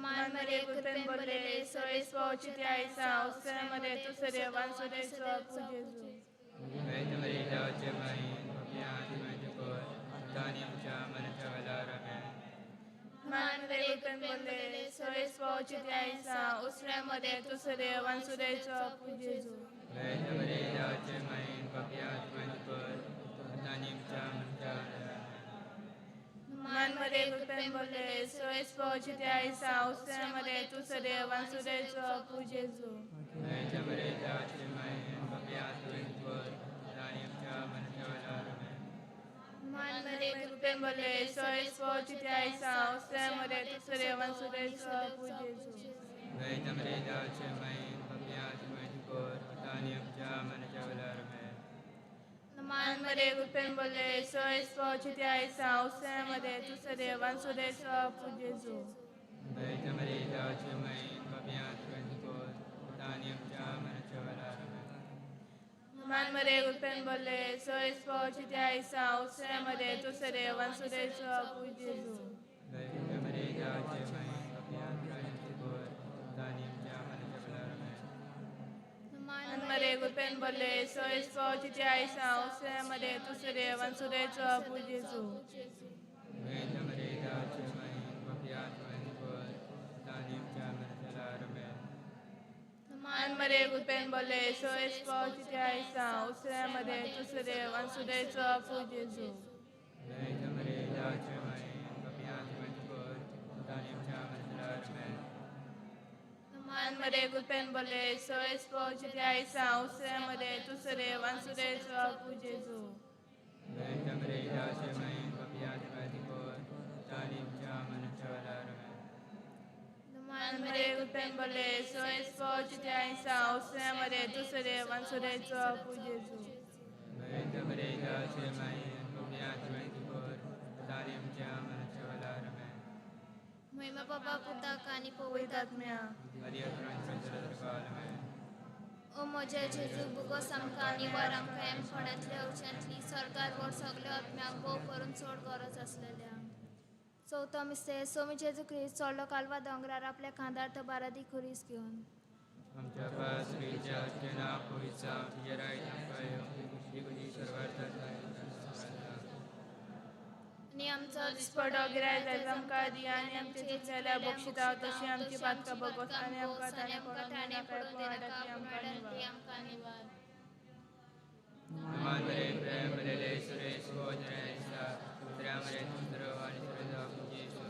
Manmare Guten Bolle, Sois Paucite Aisa, Usamare tu Serevan Sureso Pujesu. Vete Maria Gemai, Papiati Majapur, Taniam Chaman Chavalarame. Manmare Guten Bolle, Sois Paucite Aisa, Usamare tu Serevan Sureso Pujesu. Vete Maria Gemai, Papiati Majapur, Taniam Chaman Chavalarame. Manmare Guten Bolle, Sois Paucite Aisa, Usamare tu Serevan Sureso Pujesu. Vete Maria Gemai, Papiati Majapur, Taniam Chaman Chavalarame. Manmare Guten Bolle, Sois Paucite Aisa, Usamare tu Serevan Sureso Pujesu. Vete Maria Gemai, Papiati Majapur, Taniam Chaman Chavalarame. Manmare Guten Bolle, Sois Paucite Aisa, Usamare tu Serevan Sureso Pujesu. Vete Maria Gemai, Papiati Majapur, Taniam Chaman Chavalarame. Manmare Guten Bolle, Sois Paucite Aisa, Usamare tu Serevan Sureso Pujesu. Vete Maria Gemai, Papiati Majapur, Taniam Chaman Chavalarame. Manmare Guten Bolle, Sois Paucite Aisa, Usamare tu Serevan Sureso Pujesu. Vete Maria Gemai, Papiati Majapur, Taniam Chaman Chavalarame. Manmare Guten Bolle, Sois Paucite Aisa, Usamare tu Serevan Sureso Pujesu. Vete Maria Gemai, Papiati Majapur, Taniam Chaman Chavalarame. Manmare Guten Bolle, Sois Paucite Aisa, Usamare tu Serevan Sureso Pujesu. Vete Maria Gemai, Papiati Majapur, Taniam Chaman Chavalarame. Manmare Guten Bolle, Sois Paucite Aisa, Usamare tu Serevan Sureso Pujesu. Vete Maria Gemai, Papiati Majapur, Taniam Chaman Chavalarame. महिमा बाबा पुता कानी पवित्र आत्म्या Maria Translatorkalame. O म्हजे जेजू बुगो समकानी वर आमकां M फोड्यांतल्या उच्यांतली सरकार वर सगल्या आत्म्यांक भोव करून चड गरज आसलेल्या चवथो मिस्ते सोमी जेजू क्रिस्त चडलो कालवा दोंगरार आपल्या खांदार तो बारादी खुरीस घेवन आमच्या पासरीच्या अर्थेना पोयचा येराय नाकायो दिगुदी आनी आमचो दिसपडो गिराय जायत आमकां दिया आनी आमचे जितलेल्या बक्षिता तशी आमची पातकां बगोस आनी आमकां ताणें पडून नाकाय आमकां निवार Madre premele suresh vojaresa Tramare tundro ani surada Jesu.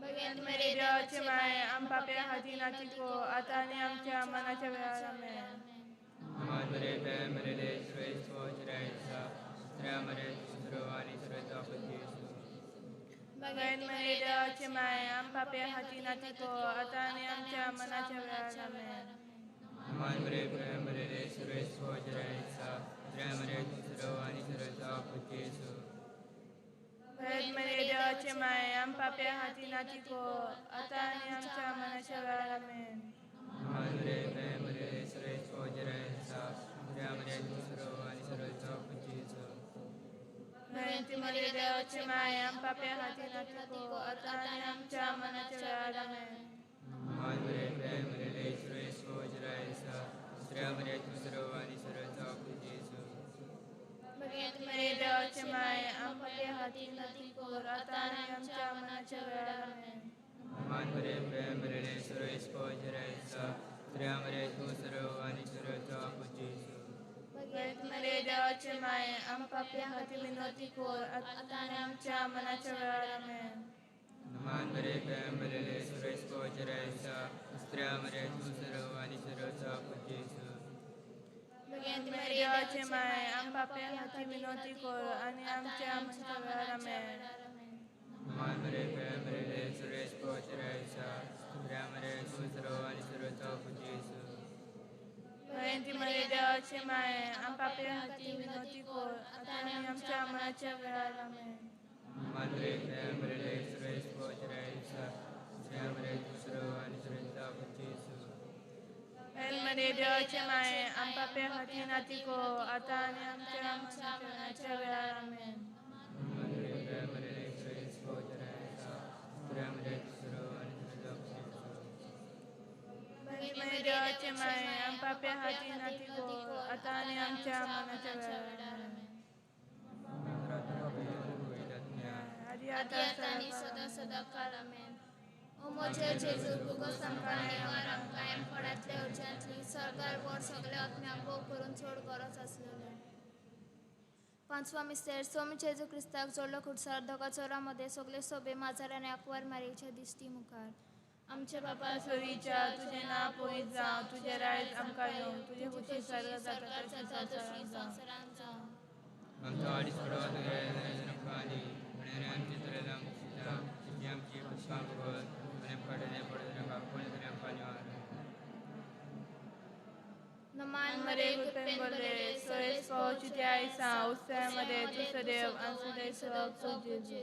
भगवंत मेरे देवाचे माय आम पाप्या हाती नातिको आता आणि आमच्या मनाच्या वेळाला main. Madre premele suresh vojaresa Tramare tundro ani surada Jesu. भगवंत मेरे देवाचे माय आम पाप्या हाती नातिको आता आणि आमच्या मनाच्या वेळाला main. Madre premele suresh vojaresa Tramare tundro ani surada Jesu. भगवंत मेरे देवाचे माय आम पाप्या हाती नातिको आता आणि आमच्या मनाच्या वेळाला main. Madre premele suresh vojaresa Tramare tundro ani surada Jesu. भगवंत मेरे देवाचे माय आम पाप्या हाती नातिको आता आणि आमच्या मनाच्या वेळाला main. Madre premele suresh vojaresa Tramare tundro ani surada Jesu. भगवंत मेरे देवाचे माय आम पाप्या हाती नातिको आता आणि आमच्या मनाच्या वेळाला main. Madre premele suresh vojaresa Tramare tundro ani surada Jesu. भगवंत मेरे देवाचे माय आम पाप्या हाती विनोती कोर आता आणि आमच्या मनाच्या वेळाला main. Madre premele suresh vojaresa Tramare tundro ani surada Jesu. भगवंत मेरे देवाचे माय आम पाप्या हाती विनोती कोर आणि आमच्या मनाच्या वेळाला main. Madre premele suresh vojaresa Tramare tundro ani surada Jesu. भगवंत मेरे देवाचे माय आम पाप्या हाती विनोती कोर आता आणि आमच्या मनाच्या वेळाला main. Madre premele suresh vojaresa Tramare tundro ani surada Jesu. भगवंत मेरे देवाचे माय आम पाप्या हाती नातिको आता आणि आमच्या मनाच्या वेळाला main. Madre premele suresh vojaresa Tramare tundro ani देवाचे माये आमच्या पापे हाती नाती गोड आता आणि आमच्या मनाच्या वेळा आदि आता आणि सदा सदा काल आमेन. O मोजे जेजू बुगो संकाने वाराम कायम पडातले urgently सरकार वर सगळे आत्म्याक भोव करून चोड गरज असलेले. पांचवा मिस्टेर सोमी जेजू क्रिस्ताक जोडलो खुडसार दोगा चोरामध्ये सगळे सोबे माजार आनी आकवार मारयेच्या दिसती मुखार. आमचे बाबा सोयीच्या तुझे नाव पोळीत जावं तुझे रायज आमकां येवं तुझे खुशी सर्ग जाता तशी संवसारांत जावं. आमचो आडीस पडवा तुगे नकानी आणि आमची तुरेला मुक्तीचा जी आमची पुष्पा भगवत आणि पडने पडने कापून आणि आमकां निवार. नमान मरे गुरपेन बोले सोयस पावची त्या आयसा उत्सवामध्ये तू सदैव अंसुदय सवक तू जेजू.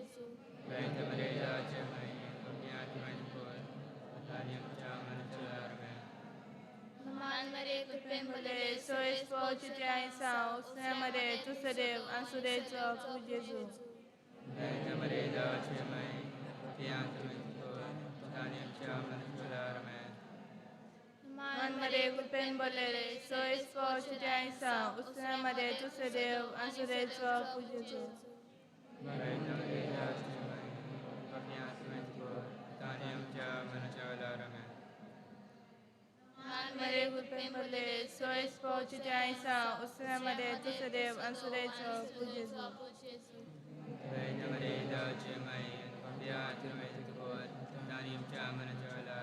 वैद्य मरे जाचे माई अपनी आत्माची कोर आणि आमच्या मनाच्या वेळा. नमान मरे गुरपेन बोले सोयस पावची त्या आयसा उत्सवामध्ये तू सदैव अंसुदय सवक तू जेजू. वैद्य मरे जाचे माई अपनी आत्माची कोर आणि आमच्या मनाच्या वेळा. मन मरे गुरपेन बोले सोयस पावची त्या आयसा उत्सवामध्ये तू सदैव अंसुदय सवक तू जेजू. वैद्य मरे जाचे माई अपनी आत्माची कोर आणि आमच्या मनाच्या वेळा. मरे गुरपेन बोले सोयस पावची त्या आयसा उत्सवामध्ये तू सदैव अंसुदय सवक तू जेजू. वैद्य मरे जाचे माई अपनी आत्माची कोर आणि आमच्या मनाच्या वेळा.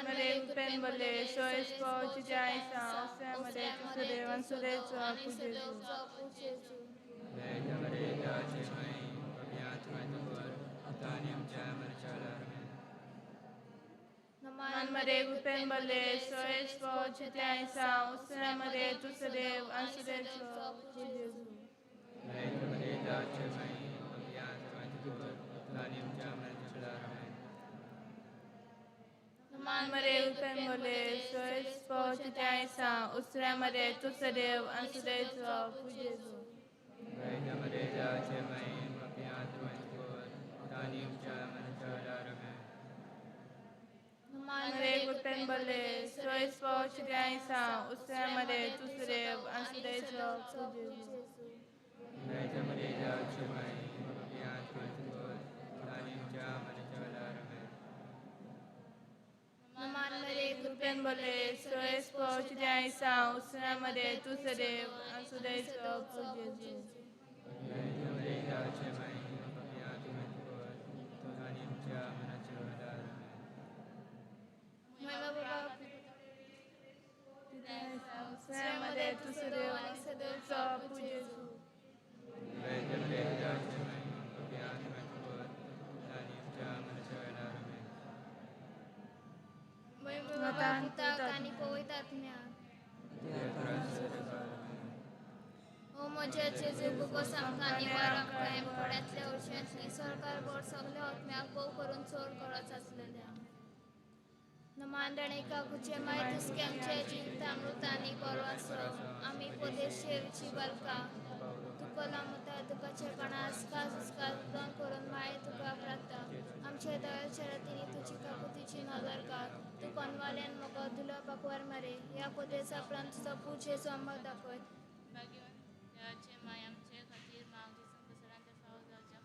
मरे गुरपेन बोले सोयस पावची त्या आयसा उत्सवामध्ये तू सदैव अंसुदय सवक तू जेजू. वैद्य मरे जाचे माई अपनी आत्माची कोर आणि आमच्या मनाच्या वेळा. मन मरे गुरपेन बोले सोयस पावची त्या आयसा उत्सवामध्ये तू सदैव अंसुदय सवक तू जेजू. वैद्य मरे जाचे माई अपनी आत्माची कोर आणि आमच्या मनाच्या वेळा. मरे गुरपेन बोले सोयस पावची त्या आयसा उत्सवामध्ये तू सदैव अंसुदय सवक तू जेजू. वैद्य मरे जाचे माई अपनी आत्माची कोर आणि आमच्या मनाच्या वेळा. मरे गुरपेन बोले सोयस पावची त्या आयसा उत्सवामध्ये तू सदैव अंसुदय सवक तू जेजू. वैद्य मरे जाचे माई अपनी आत्माची कोर आणि आमच्या मनाच्या वेळा. मरे गुरपेन बोले सोयस पावची त्या आयसा उत्सवामध्ये तू सदैव अंसुदय सवक तू जेजू. वैद्य मरे जाचे माई अपनी आत्माची कोर आणि आमच्या मनाच्या वेळा. उत्सवामध्ये तू सदैव अंसुदय सवक तू जेजू. वैद्य मरे जाचे माई अपनी आत्माची कोर आणि आमच्या मनाच्या वेळा. पिता आणि पवित्र आत्म्या. ओ मोजे जेजू बुगो संकानी वाराम कायम पडातल्या urgently सरकार वर सगळे आत्म्याक भोव करून चोड गरज असलेल्या. नमांडणे काकुचे माय तुस्केमचे जिंतामृतानी बरोसो आम्ही पोदेशेरची बलका तुकोला मुता तुकाचे कणास कास दोन करून माय तुका प्राता आमचे दया शरतीने तुझी काकुतीची नजर काढ तू कनवाल्यान मग तुला पकवार मरे या पोदेचा प्रांत तुझा पूजे अंबाग दाखवत. देवाचे माय आमचे खातीर मागची संकसरांच्या सावध जावच्या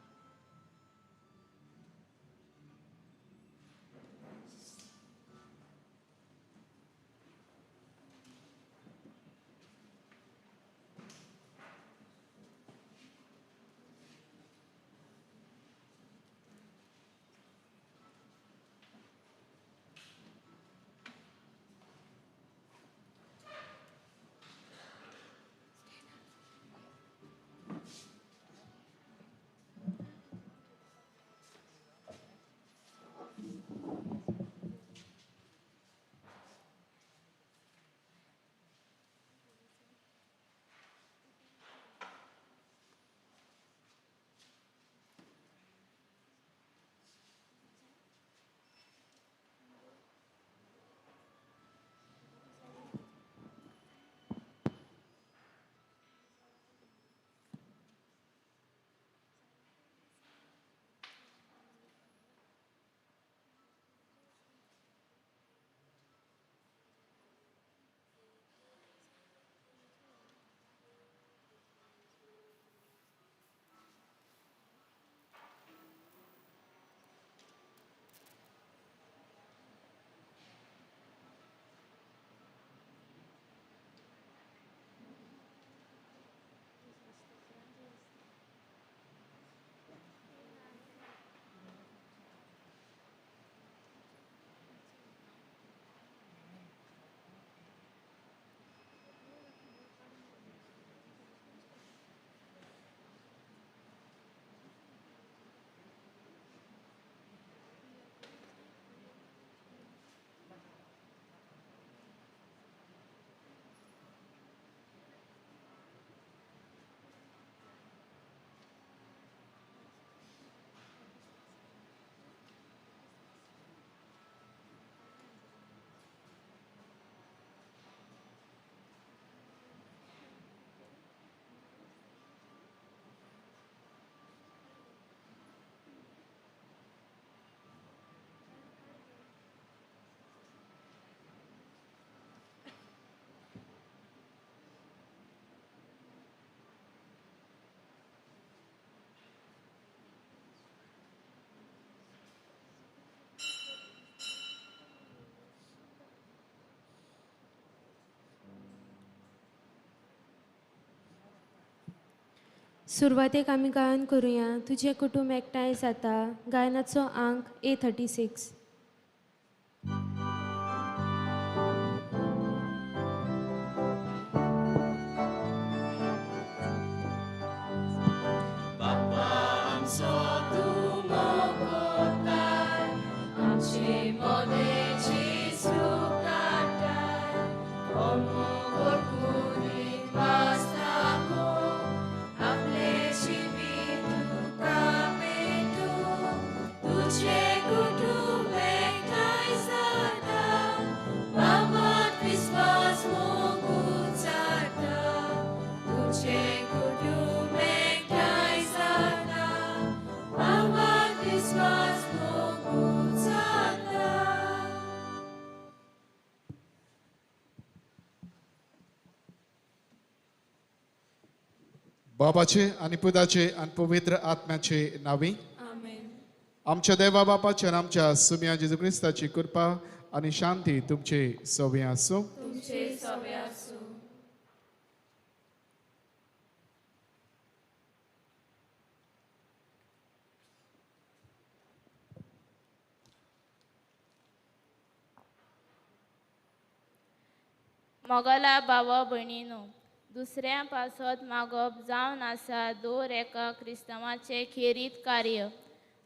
सुरवातेक आमी गायन करुया तुझे कुटुंब एकठांय जाता गायनाचो अंक A36. बाबाचे आणि पुताचे आणि पवित्र आत्म्याचे नावी आमच्या देवा बापाचे आणि आमच्या सुम्या जेजू क्रिस्ताची कृपा आणि शांती तुमचे सोबे असो. मोगला भाव भयणीनो, दुसऱ्या पासत मागप जावन आसा दोर एका क्रिस्तांवाचे खेरीत कार्य.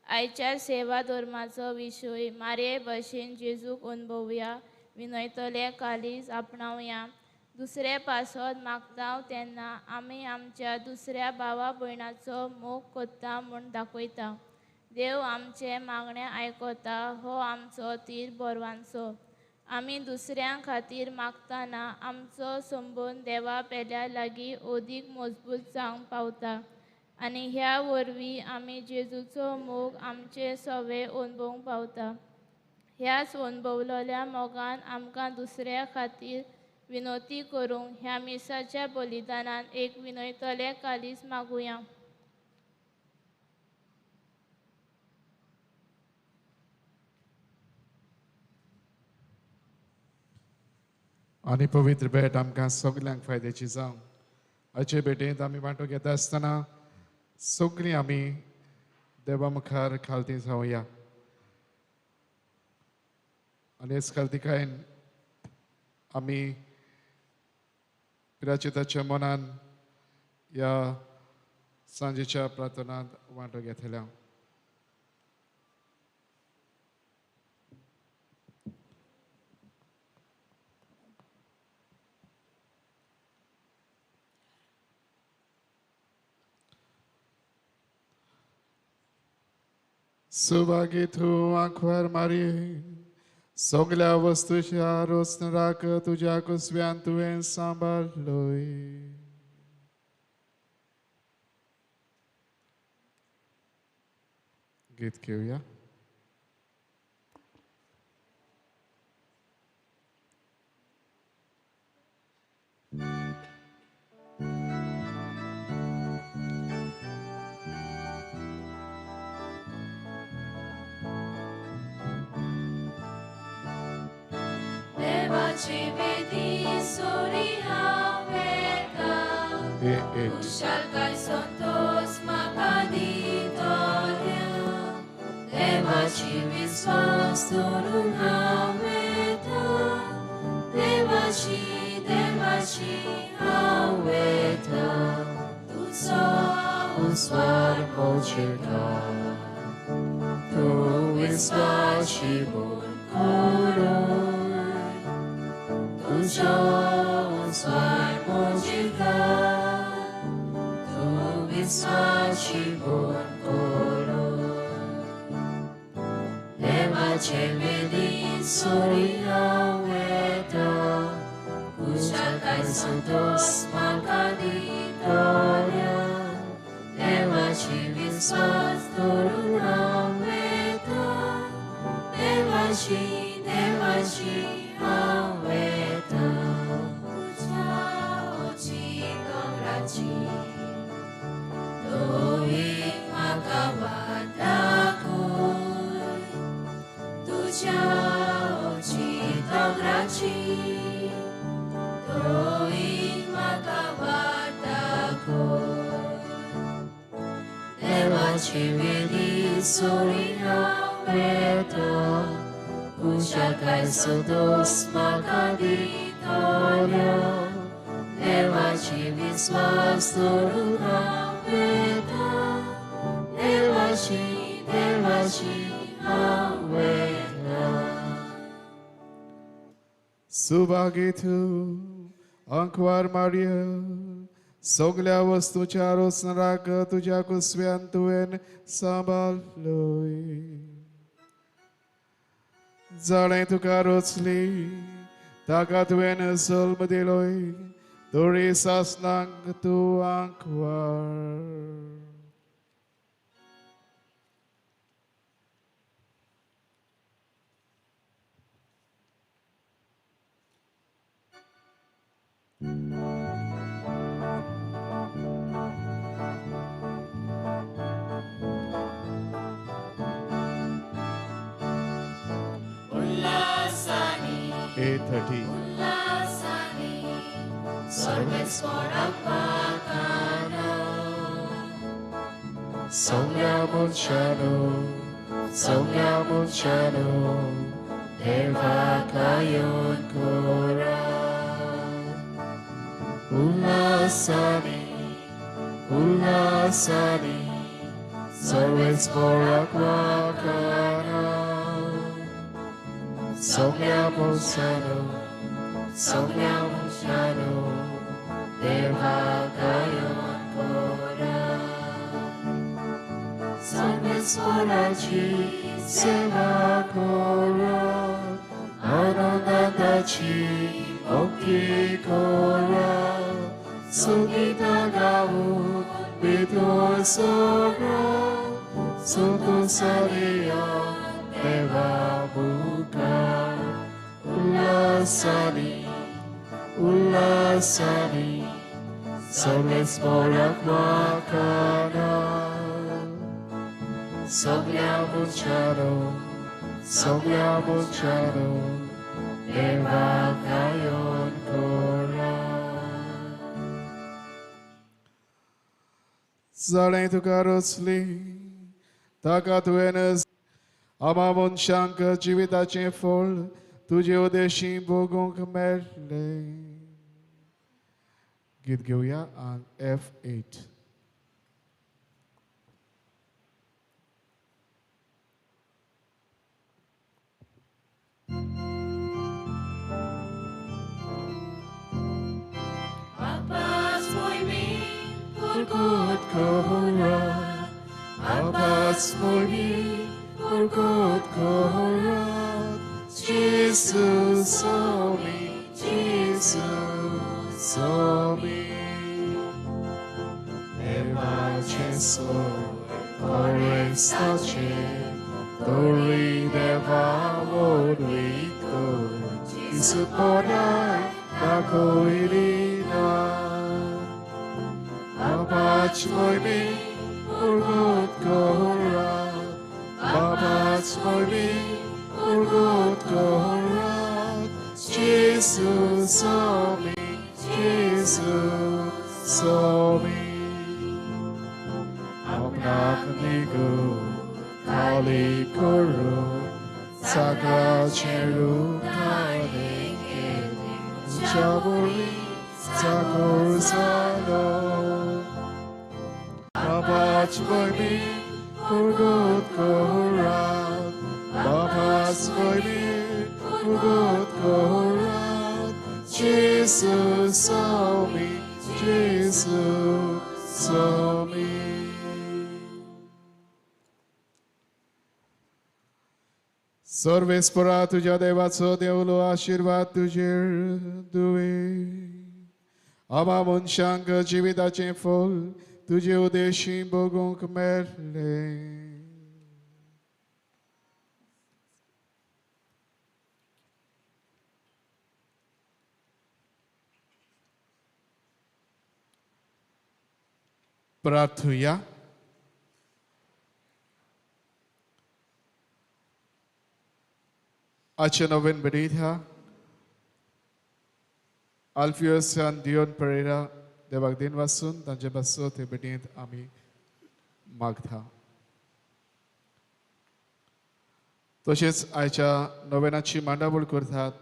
आयच्या सेवा धर्माचो विशय मारये भशेन जेजूक अनुभवया, विनयतले कालीज आपणावया. दुसरे पासत मागता तेन्ना आमी आमच्या दुसऱ्या भावा भयणाचो मोग कोत्ता म्हूण दाखयता. देव आमचे मागणे आयकता हो आमचो तीर बोरवांचो. आमी दुसऱ्यां खातीर मागतना आमचो संबंद देवा पेल्या लागीं अदीक मजबूत जावंक पावता आनी ह्या वरवीं आमी जेजूचो मोग आमचे सवे अणभवंक पावता. ह्याच अणभवलेल्या मोगान आमकां दुसऱ्या खातीर विनोती करूंक ह्या मिसाच्या बलिदानान एक विनयतले कालीज मागुया. आणि पवित्र भेट आमकां सगल्यांक फायद्याची जावं. हाचे भेटेंत आमी वांटो घेता आसतना सगळीं आमी देवा मुखार खालती जावया. आनी हेच खालतीकायेन आमी पिराचिताच्या मनान ह्या सांजेच्या प्रार्थनांत वांटो घेतल्या. Subagie tu anquar Marie, soglia vostucia rosnrak tuja cosviantu en sambaloi. Git kiuja. Ci vedi sorrihaveka, ushalkai sontos makaditoria, Deva ci visvas torunhaveta, Deva ci haveta, tu so usvar počeka, tu visvaši bun koron. Jones vai modificar, tu visvaci bun coro. Deva ce vedi sorrihaveta, ushalkai santos makaditoria, Deva ci visvas torunhaveta, Deva ci haveta, tuja oči kongrači, doi makavatakuj, tuja oči kongrači, doi makavatakuj. 지위니 소리야 외다 구샤카에서도 스마카디 돌려 내와 지위스와스도루라 외다 내와시 아웨다 Subagitu Ankvar Maria Soglia vastuच्या रोसनाराक तुझ्या कुस्व्यान तुवेन सांभाळलोय जाणें तुका रोचली ताका तुवेन जल्म दिलोय दोरी सासनांक तूं आंकवार Ullasani 8:30 Ullasani Service for Apakana Soglia Munchano Deva Kayon Kora Ullasani Service for Aquacana Soglia Munchano Deva Kayon Kora Service for Achi Seva Kora Anandadachi Okti Kora Sugita Gaud Vitor Sogra Sutu Saria Deva Buka Ullasani Soles Morak Makana Soglia Munchano Deva Kayon Kora Zaleen tuka roचली ताका तुवेन आमामून शांक जिविताचें फळ तुजे उदेशी भोगूंक मेळ्ळें गीत घेवया on F8 Abbas mój mi Urkut kohora Abbas mój mi Urkut kohora Jesus somi Eva Jesu Kore stacie Dori deva modlitko Jesu podaj na koilina Babać mój mi urgut kohorat Babać mój mi urgut kohorat Jesus somi Apnakniku kali koru Saka cheru kadeke Jaburi Sakur sano Babać mój mi urgut kohorat Babać mój mi urgut kohorat Jesus somi सर्वे स्परा तुझ्या देवाचो देवलो आशीर्वाद तुजेर दुवे आमा मनशांक जिविताचें फळ तुजे उदेशी भोगूंक मेळ्ळें प्रार्थुया Acha Novin Benita, Alfios and Dion Pereira, Devagdin Vasun, Tanjabaso, Tibetint Ami Magda. तशेंच आयच्या नोवेनाची मांडावळ करतात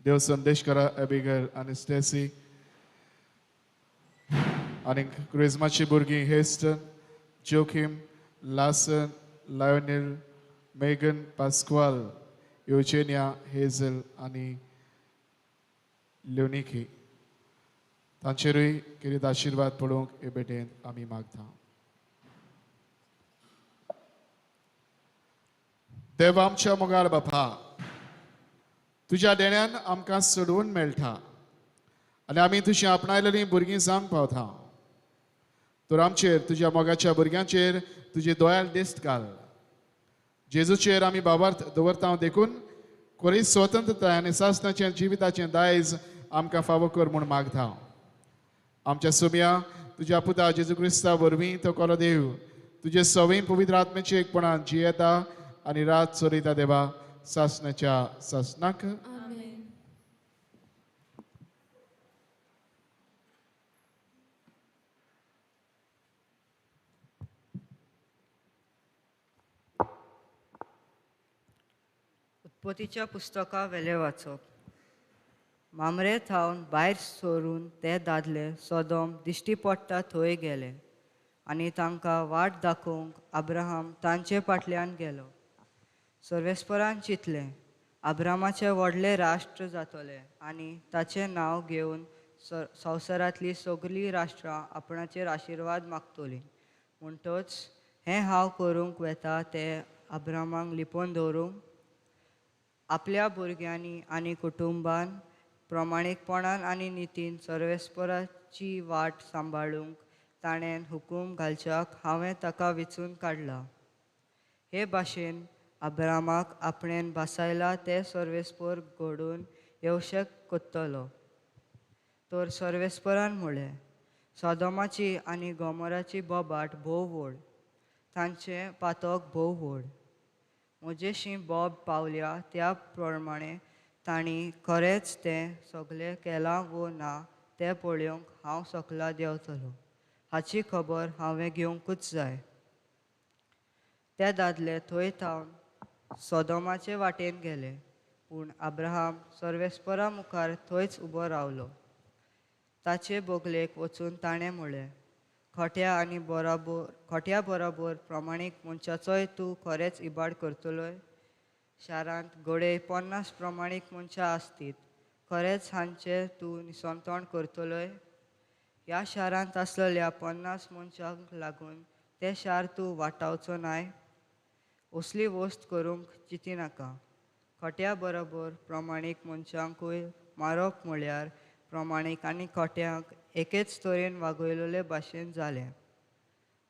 देव संदेश करा एबिगेल आनी स्टेसी आनी क्रिस्माची भुरगीं हेस्टन जोखीम लासन लायोनेल मेगन पास्क्वाल युजेनिया हेझल आनी लिओनिकी तांचेरूय कितें आशिर्वाद पडोवंक हे भेटेन आमी मागता. देव आमच्या मोगाळ बापा, तुज्या देण्यान आमकां सोडवून मेळटा आनी आमी तुजी आपणायलेलीं भुरगीं जावंक पावता. तर आमचेर तुज्या मोगाच्या भुरग्यांचेर तुजी दोयाल दिश्ट घाल. जेजूचेर आमी बाबार्थ दवरता देखून कोरी स्वतंत्रताय आनी सासणाचें जिविताचें दायज आमकां फावो कर म्हूण मागता. आमच्या सुम्या तुज्या पुता जेजू क्रिस्ता वरवीं तो कोलो देव तुजे सवय पवित्र आत्म्याचे एकपणान जियेता आनी रात चोरयता देवा सासणाच्या सासणाक. उत्पत्तीच्या पुस्तका वेले वाचप. मामरे थावन भायर सोरून ते दादले सोदोम दिश्टी पडटा थंय गेले आनी तांकां वाट दाखोवंक अब्राहम तांचे फाटल्यान गेलो. सर्वेस्परान चिंतलें अब्रामाचें व्हडलें राष्ट्र जातलें आनी ताचें नांव घेवन संवसारांतलीं सगळीं राष्ट्रां आपणाचेर आशिर्वाद मागतलीं. म्हणटच हें हांव करूंक वेता तें अब्रामाक लिपोवन दवरूंक आपल्या भुरग्यांनी आनी कुटुंबान प्रमाणीकपणान आनी नितीन सर्वेस्पराची वाट सांबाळूंक ताणें हुकूम घालच्याक हांवें ताका वेंचून काडला. हे भाशेन अब्रामाक आपणेन बसयला ते सर्वेस्पर घडून येवशेक कोत्तलो. तर सर्वेस्परान म्हळें सोदोमाची आनी गोमोराची बोबाट भोव व्हड, तांचें पातक भोव व्हड. म्हजेशी बोब पावल्या त्या प्रमाणे तांणी खरेंच तें सगळें केलां वो ना तें पळोवंक हांव सकला देंवतलो. हाची खबर हांवें घेवंकूच जाय. ते दादले थंय थावन सोदोमाचे वाटेन गेले, पूण अब्राहम सर्वेस्परा मुखार थंयच उबो रावलो. ताचे बोगलेक वचून ताणें म्हळें खोट्या बरोबर प्रमाणीक मनशाचोय तूं खरेंच इबाड करतलोय. शारांत घडये 50 प्रमाणीक मनशां आसतीत, खरेंच हांचें तूं निसंतोण करतलोय. ह्या शारांत आसलेल्या 50 मनशांक लागून तें शार तूं वाटावचो नाय. असली वस्त करूंक चिंती नाका. खोट्या बरोबर प्रमाणीक मनशांकूय मारप म्हळ्यार प्रमाणीक आनी खोट्यांक एकेच तरेन वागयलोले भाशेन जालें.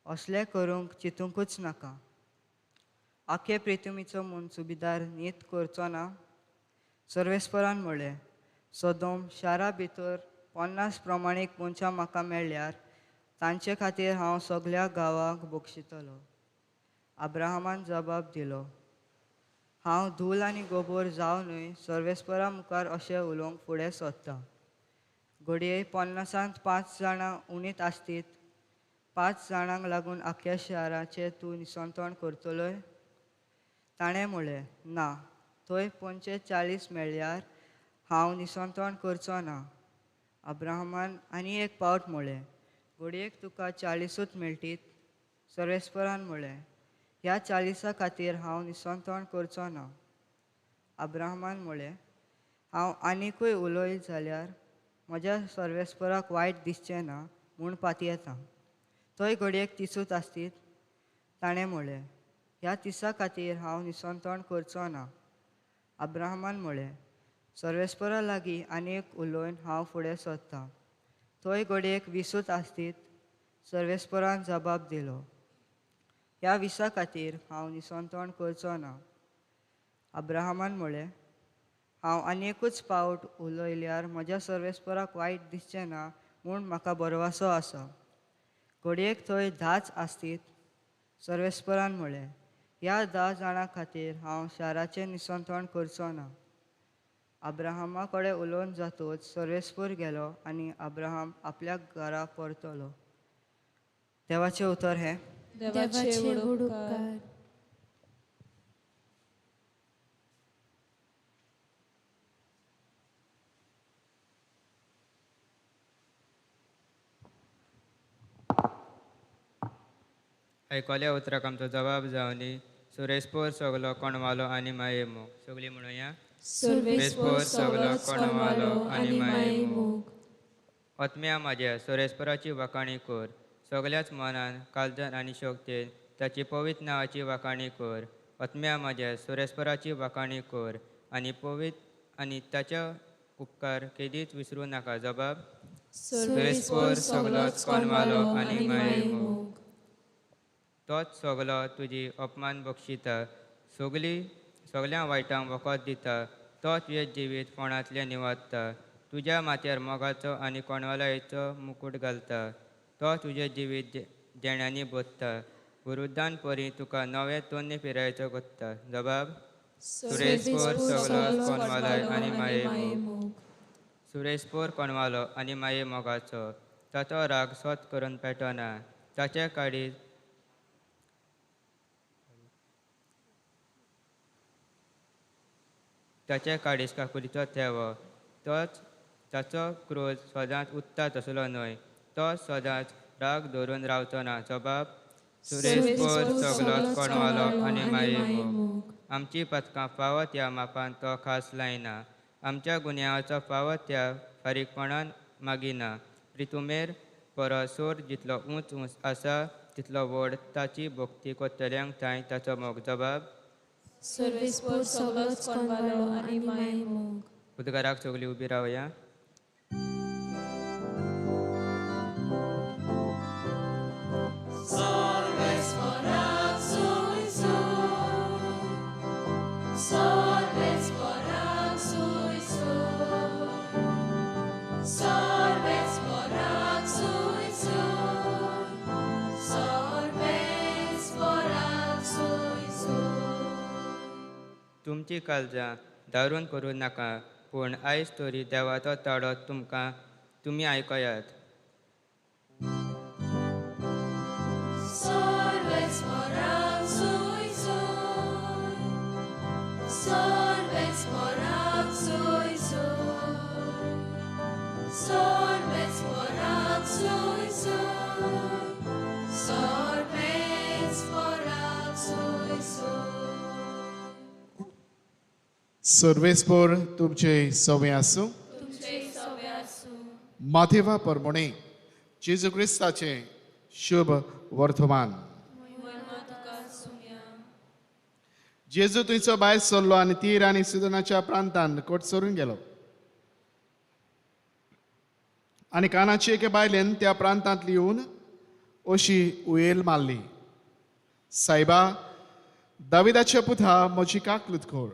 असलें करूंक चिंतूंकूच नाका. आखे प्रितुमीचो म्हूण सुबेदार न्हीद करचो ना. सर्वेस्परान म्हळें सोदोम शारा भितर 50 प्रमाणीक मनशां म्हाका मेळ्ळ्यार तांचे खातीर हांव सगळ्या गांवांक बक्षितलो. अब्राहमान जबाब दिलो हांव धूल आनी गोबोर जावनूय सर्वेस्परा मुखार अशें उलोवंक फुडें सोदतां. घडये 50त 5 जाणां उणीत आसतीत, 5 जाणांक लागून आख्या शाराचें तूं निसंतोण करतलोय. ताणें म्हळें ना, थंय 45 मेळ्ळ्यार हांव निसंतोण करचो ना. अब्राहमान आनी एक पावट म्हळें घडयेक तुका 40 मेळटीत. सर्वेस्परान म्हळें ह्या 40 खातीर हांव निसंतोण करचो ना. अब्राहमान म्हळें हांव आनिकूय उलयत जाल्यार म्हज्या सर्वेस्पराक वायट दिसचें ना म्हूण पातयेतां. थंय घडयेक 30 आसतीत. ताणें म्हळें ह्या 30 खातीर हांव निसंतोण करचो ना. अब्राहमान म्हळें सर्वेस्परा लागीं आनीक उलोवन हांव फुडें सरतां. थंय घडयेक 20 आसतीत. सर्वेस्परान जबाब दिलो ह्या 20 खातीर हांव निसंतोण करचो ना. अब्राहमान म्हळें हांव आनीकूच पावट उलयल्यार म्हज्या सर्वेस्पराक वायट दिसचें ना म्हूण म्हाका बरवासो आसा. घडयेक थंय 10 आसतीत. सर्वेस्परान म्हळें ह्या 10 जाणां खातीर हांव शाराचें निसंतोण करचो ना. अब्राहमा कडेन उलोवन जातूच सर्वेस्पर गेलो आनी अब्राहम आपल्या घरा परतलो. देवाचें उतर हें देवाचे व्हड उपकार. आयकल्या उतराक आमचो जबाब जावनी सुरेस्पोर सगलो कोणवालो आनी माये मोग सगळी म्हणूया सर्वेस्पोर सगलो कोणवालो आनी माये मोग आत्म्या म्हाज्या सुरेस्पराची वाखाणी कर सगळ्याच मनान काळजान आनी शोकतेन ताची पवित्र नांवाची वाखाणी कर आत्म्या म्हाज्या सुरेस्पराची वाखाणी कर आनी पवित्र आनी ताच्या उपकार केदीच विसरूं नाका जबाब सुरेस्पोर सगलोच कोणवालो आनी माये मोग तोच सगलो तुजी अपमान बक्षिता सगळ्या वायटांक वखद दिता तोच तुजें जिवीत फोंडांतलें निवाडटा तुज्या माथ्यार मोगाचो आनी कोणवालायेचो मुकुट घालता तो तुजें जिवीत जेण्यांनी बोधता वृद्धान परी तुका नवे तोन्नी फिरायचो कोत्ता जबाब सुरेस्पोर सगलो कोणवालाय आनी माये मोग सुरेस्पोर कोणवालो आनी माये मोगाचो ताचो राग सोत करून पेटना ताचे काडीत ताचे काडीस काकुलीचो थेवो तोच ताचो क्रोध सदांच उत्ता तसलो न्हय तो सदांच राग धरून रावचो ना जबाब सुरेस्पोर सगलोच कोणवालो आनी माये मोग आमची पथकां फावत ह्या मापान तो खास लायना आमच्या गुन्यांवाचो फावत त्या फारीकपणान मागिना प्रितुमेर परस सोर जितलो ऊंच ऊंच आसा तितलो व्हड ताची भोक्ती कोत्तल्यांक थंय ताचो मोग जबाब सर्वेस्पोर सगलोच कोणवालो आनी माये मोग उदकाराक सगळीं उबी रावया तुमची काळजां दारून करूं नाका पूण आयज तरी देवाचो ताळो तुमी आयकयात सर्वेस्पोर तुमचे सवे आसूं माथेवा परमणे जेजू क्रिस्ताचे शुभ वर्तमान जेजू थंयचो भायर सरलो आनी तीर आनी सिदोनाच्या प्रांतान कोट सरून गेलो आनी कानाची एके बायलेन त्या प्रांतांतली येवन अशी उयेल मारली सायबा दाविदाच्या पुता म्हजी काकलूत कोर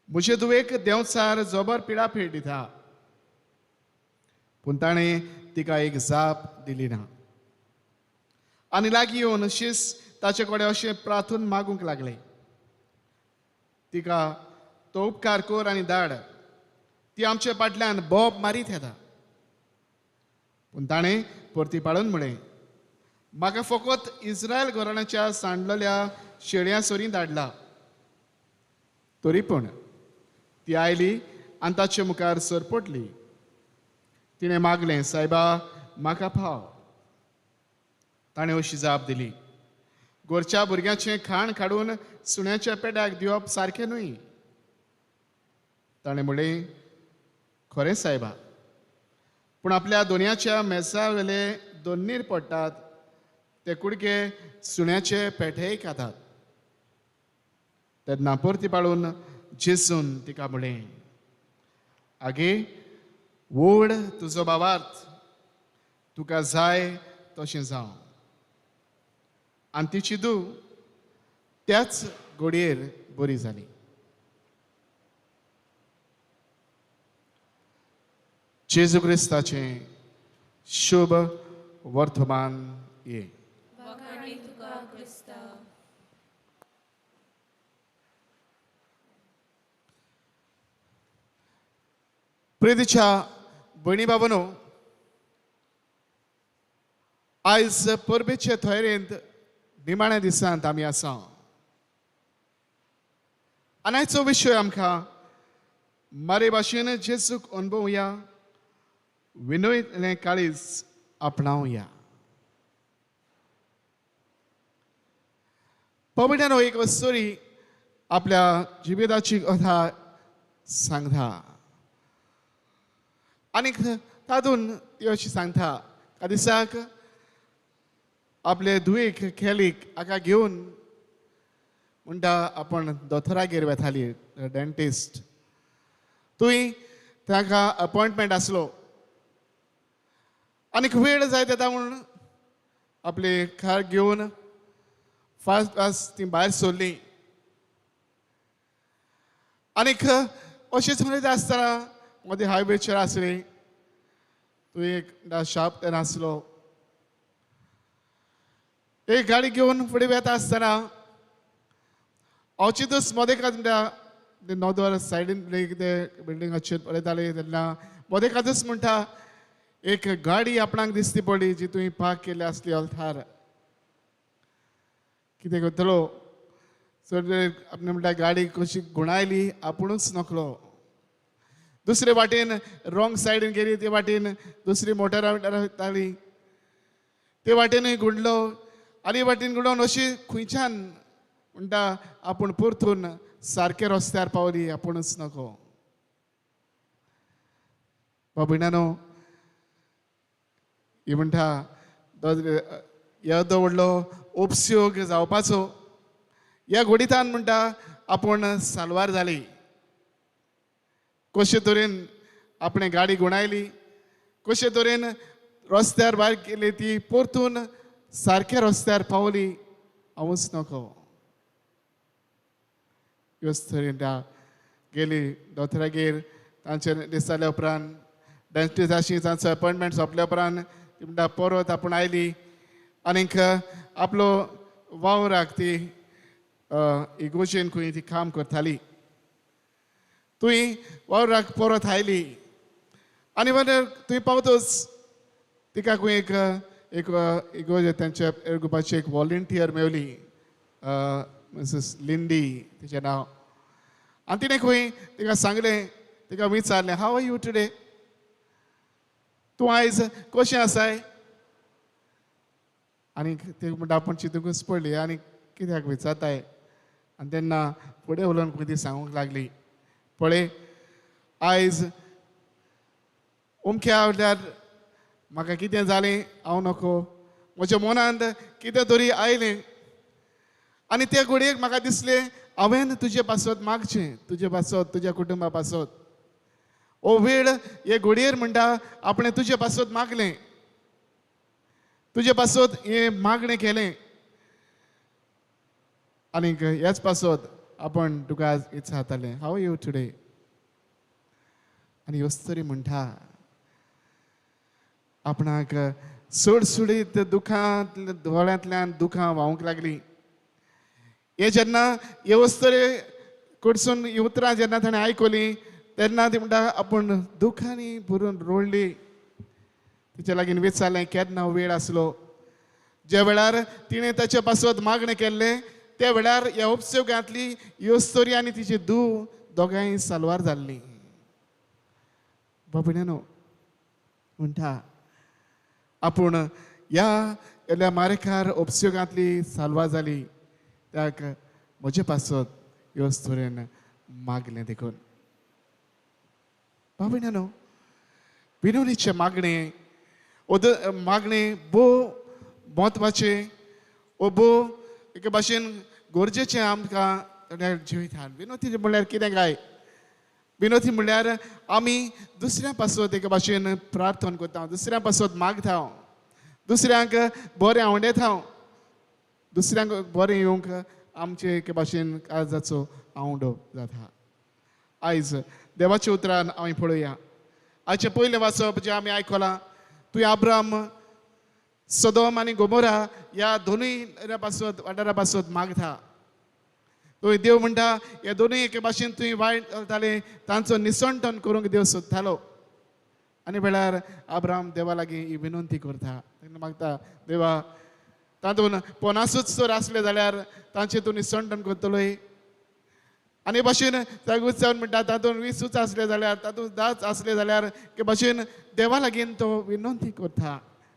म्हजे दुवेक देंवचार जोबर पिडाफेड दिता पूण ताणें तिका एक जाप दिली ना आनी लागीं येवन शीस ताचे कडेन अशें प्रार्थून मागूंक लागलें तिका तो उपकार कर आनी धाड ती आमचे फाटल्यान बोब मारीत येता पूण ताणें परती पाडून म्हळें म्हाका फकत इस्रायल घराण्याच्या सांडलेल्या शेळयां सोरी धाडला तरी पूण ती आयली आनी ताचे मुखार सरपटली तिणें मागलें सायबा म्हाका पाव ताणें अशी जाप दिली गोरच्या भुरग्याचें खाण काडून सुण्याच्या पेड्याक दिवप सारकें न्हय ताणें म्हणलें खरें सायबा पूण आपल्या दोनयाच्या मेसा वेले दोन्नीर पडटात ते कुडके सुण्याचे पेठेय खातात तेन्ना परती पाडून जेसून तिका म्हणलें आगे ओड तुजो भावार्थ तुका जाय तशें जावं आनी तिची धूव त्याच घडयेर बरी जाली जेजू क्रिस्ताचें शुभ वर्तमान ये प्रितीच्या भयणी बाबनो आयज परबेचे थयरेंत निमाण्या दिसांत आमी आसा आनी आयचो विशय आमकां मारे भाशेन जेजूक अनुभवया विनयलें काळीज आपणावया पवित्रानो एक स्टोरी आपल्या जिविताची कथा सांगता आनी तातूंत ती अशी सांगता त्या दिसाक आपले धुवेक खेलीक हाका घेवन म्हणटा आपण दोतोरागेर वेताली डेंटिस्ट थंय ताका अपॉइंटमेंट आसलो आनीक वेळ जायत येता म्हूण आपले कार घेवन फास्ट फास्ट ती भायर सरली आनीक अशेंच म्हणत आसतना मदीं हायवेचेर आसली थंय एक शॉप तेन्ना आसलो एक गाडी घेवन फुडें वेता आसतना अवचितूच मदेकाच म्हणटा नॉर्दर सायडीन कितें बिल्डिंगाचेर पळयताले तेन्ना मदेकाचूच म्हणटा एक गाडी आपणाक दिसती पडली जी तुवें पार्क केल्ली आसली हॉलथार कितें करतलो सर आपणे म्हणटा गाडी कशी गुणायली आपुणूच नकलो दुसरे वाटेन रॉंग सायडीन गेली ते वाटेन दुसरी मोटार वयताली ते वाटेनूय गुंडलो आनी वाटेन गुंडोवन अशी खंयच्यान म्हणटा आपूण परतून सारके रस्त्यार पावली आपुणूच नको बाबीणानो ही म्हणटा येदो व्हडलो उपयोग जावपाचो ह्या घोडीतान म्हणटा आपूण साल्वार जाली कशे तरेन आपणे गाडी गुणायली कशे तरेन रस्त्यार भायर गेली ती परतून सारक्या रस्त्यार पावली हांवूच नको ह्योच तरेन गेली दोतोरागेर तांचे दिसाल्या उपरांत डेंटिस्टाची तांचो अपॉइंटमेंट सोंपल्या उपरांत ती म्हणटा परत आपूण आयली आनीक आपलो वावराक ती इगोजेन खंय ती काम करताली तुवें वावराक परत आयली आनी मागीर थंय पावतच तिका खंय एक इगोजे तेंच्या ग्रुपाची एक वॉलंटियर मेवली मिसेस लिंडी तिचें नांव आनी तिणें खंय तिका सांगलें तिका विचारलें हाव आर यू टुडे तूं आयज कशें आसाय आनी ते म्हणटा आपूण चिंतूंकच पडली आनी कित्याक विचारताय आनी तेन्ना फुडें उलोवन खंय ती सांगूंक लागली पळय आयज अमक्या म्हणल्यार म्हाका कितें जालें हांव नको म्हज्या मनांत कितें तरी आयलें आनी त्या घडयेक म्हाका दिसलें हांवें तुजे पासत मागचें तुजे पासत तुज्या कुटुंबा पासत ओ वेळ हे घडयेर म्हणटा आपणें तुजे पासत मागलें तुजे पासत हें मागणें केलें आनीक ह्याच पासत आपण तुका आज विचारतालें हाव यू टुडे आनी ह्योच तरी म्हणटा आपणाक सुडसुडीत दुखांत दोळ्यांतल्यान दुखां व्हांवूंक लागलीं हे जेन्ना ह्योच तरी कडसून ही उतरां जेन्ना ताणें आयकलीं तेन्ना ती म्हणटा आपूण दुखांनी भरून रोळ्ळी तिचे लागीं विचारलें केन्ना वेळ आसलो ज्या वेळार तिणें ताचे पासत मागणें केल्लें त्या वेळार ह्या उपसोगांतली ह्यो स्टोरी आनी तिची धूव दोगांय साल्वार जाल्लीं बाबड्यानो म्हणटा आपूण ह्या मारेकार उपसोगांतली साल्वार जाली त्याक म्हजे पासत ह्यो तरेन मागलें देखून बाबड्यानो विनोदीचें मागणें मागणें भोव म्हत्वाचें ओ भोव एके भाशेन गरजेचें आमकां जिवितांत विनोदी म्हणल्यार कितें काय विनोदी म्हणल्यार आमी दुसऱ्या पासत एके भाशेन प्रार्थना करता दुसऱ्या पासत मागता दुसऱ्यांक बरें आवडयता दुसऱ्यांक बरें येवंक आमचे एके भाशेन काळजाचो आवडो जाता आयज देवाच्या उतरान आमी पळोवया आयचें पयलें वाचप जें आमी आयकलां तुवें अब्राम सदोम आनी गोमोरा ह्या दोनूय पासत वाठारा पासत मागता तुवें देव म्हणटा ह्या दोनूय एके भाशेन तुवें वायट घालताले तांचो निसंटन करूंक देव सोदतालो आनी वेळार अब्राम देवा लागीं ही विनंती करता तेन्ना मागता देवा तातूंत पोनासूच जर आसले जाल्यार तांचें तूं निसंटन करतलोय आनी भाशेन जागूच जावन म्हणटा तातूंत 20 आसले जाल्यार तातूंत 10 आसले जाल्यार के भाशेन देवा लागीं तो विनंती करता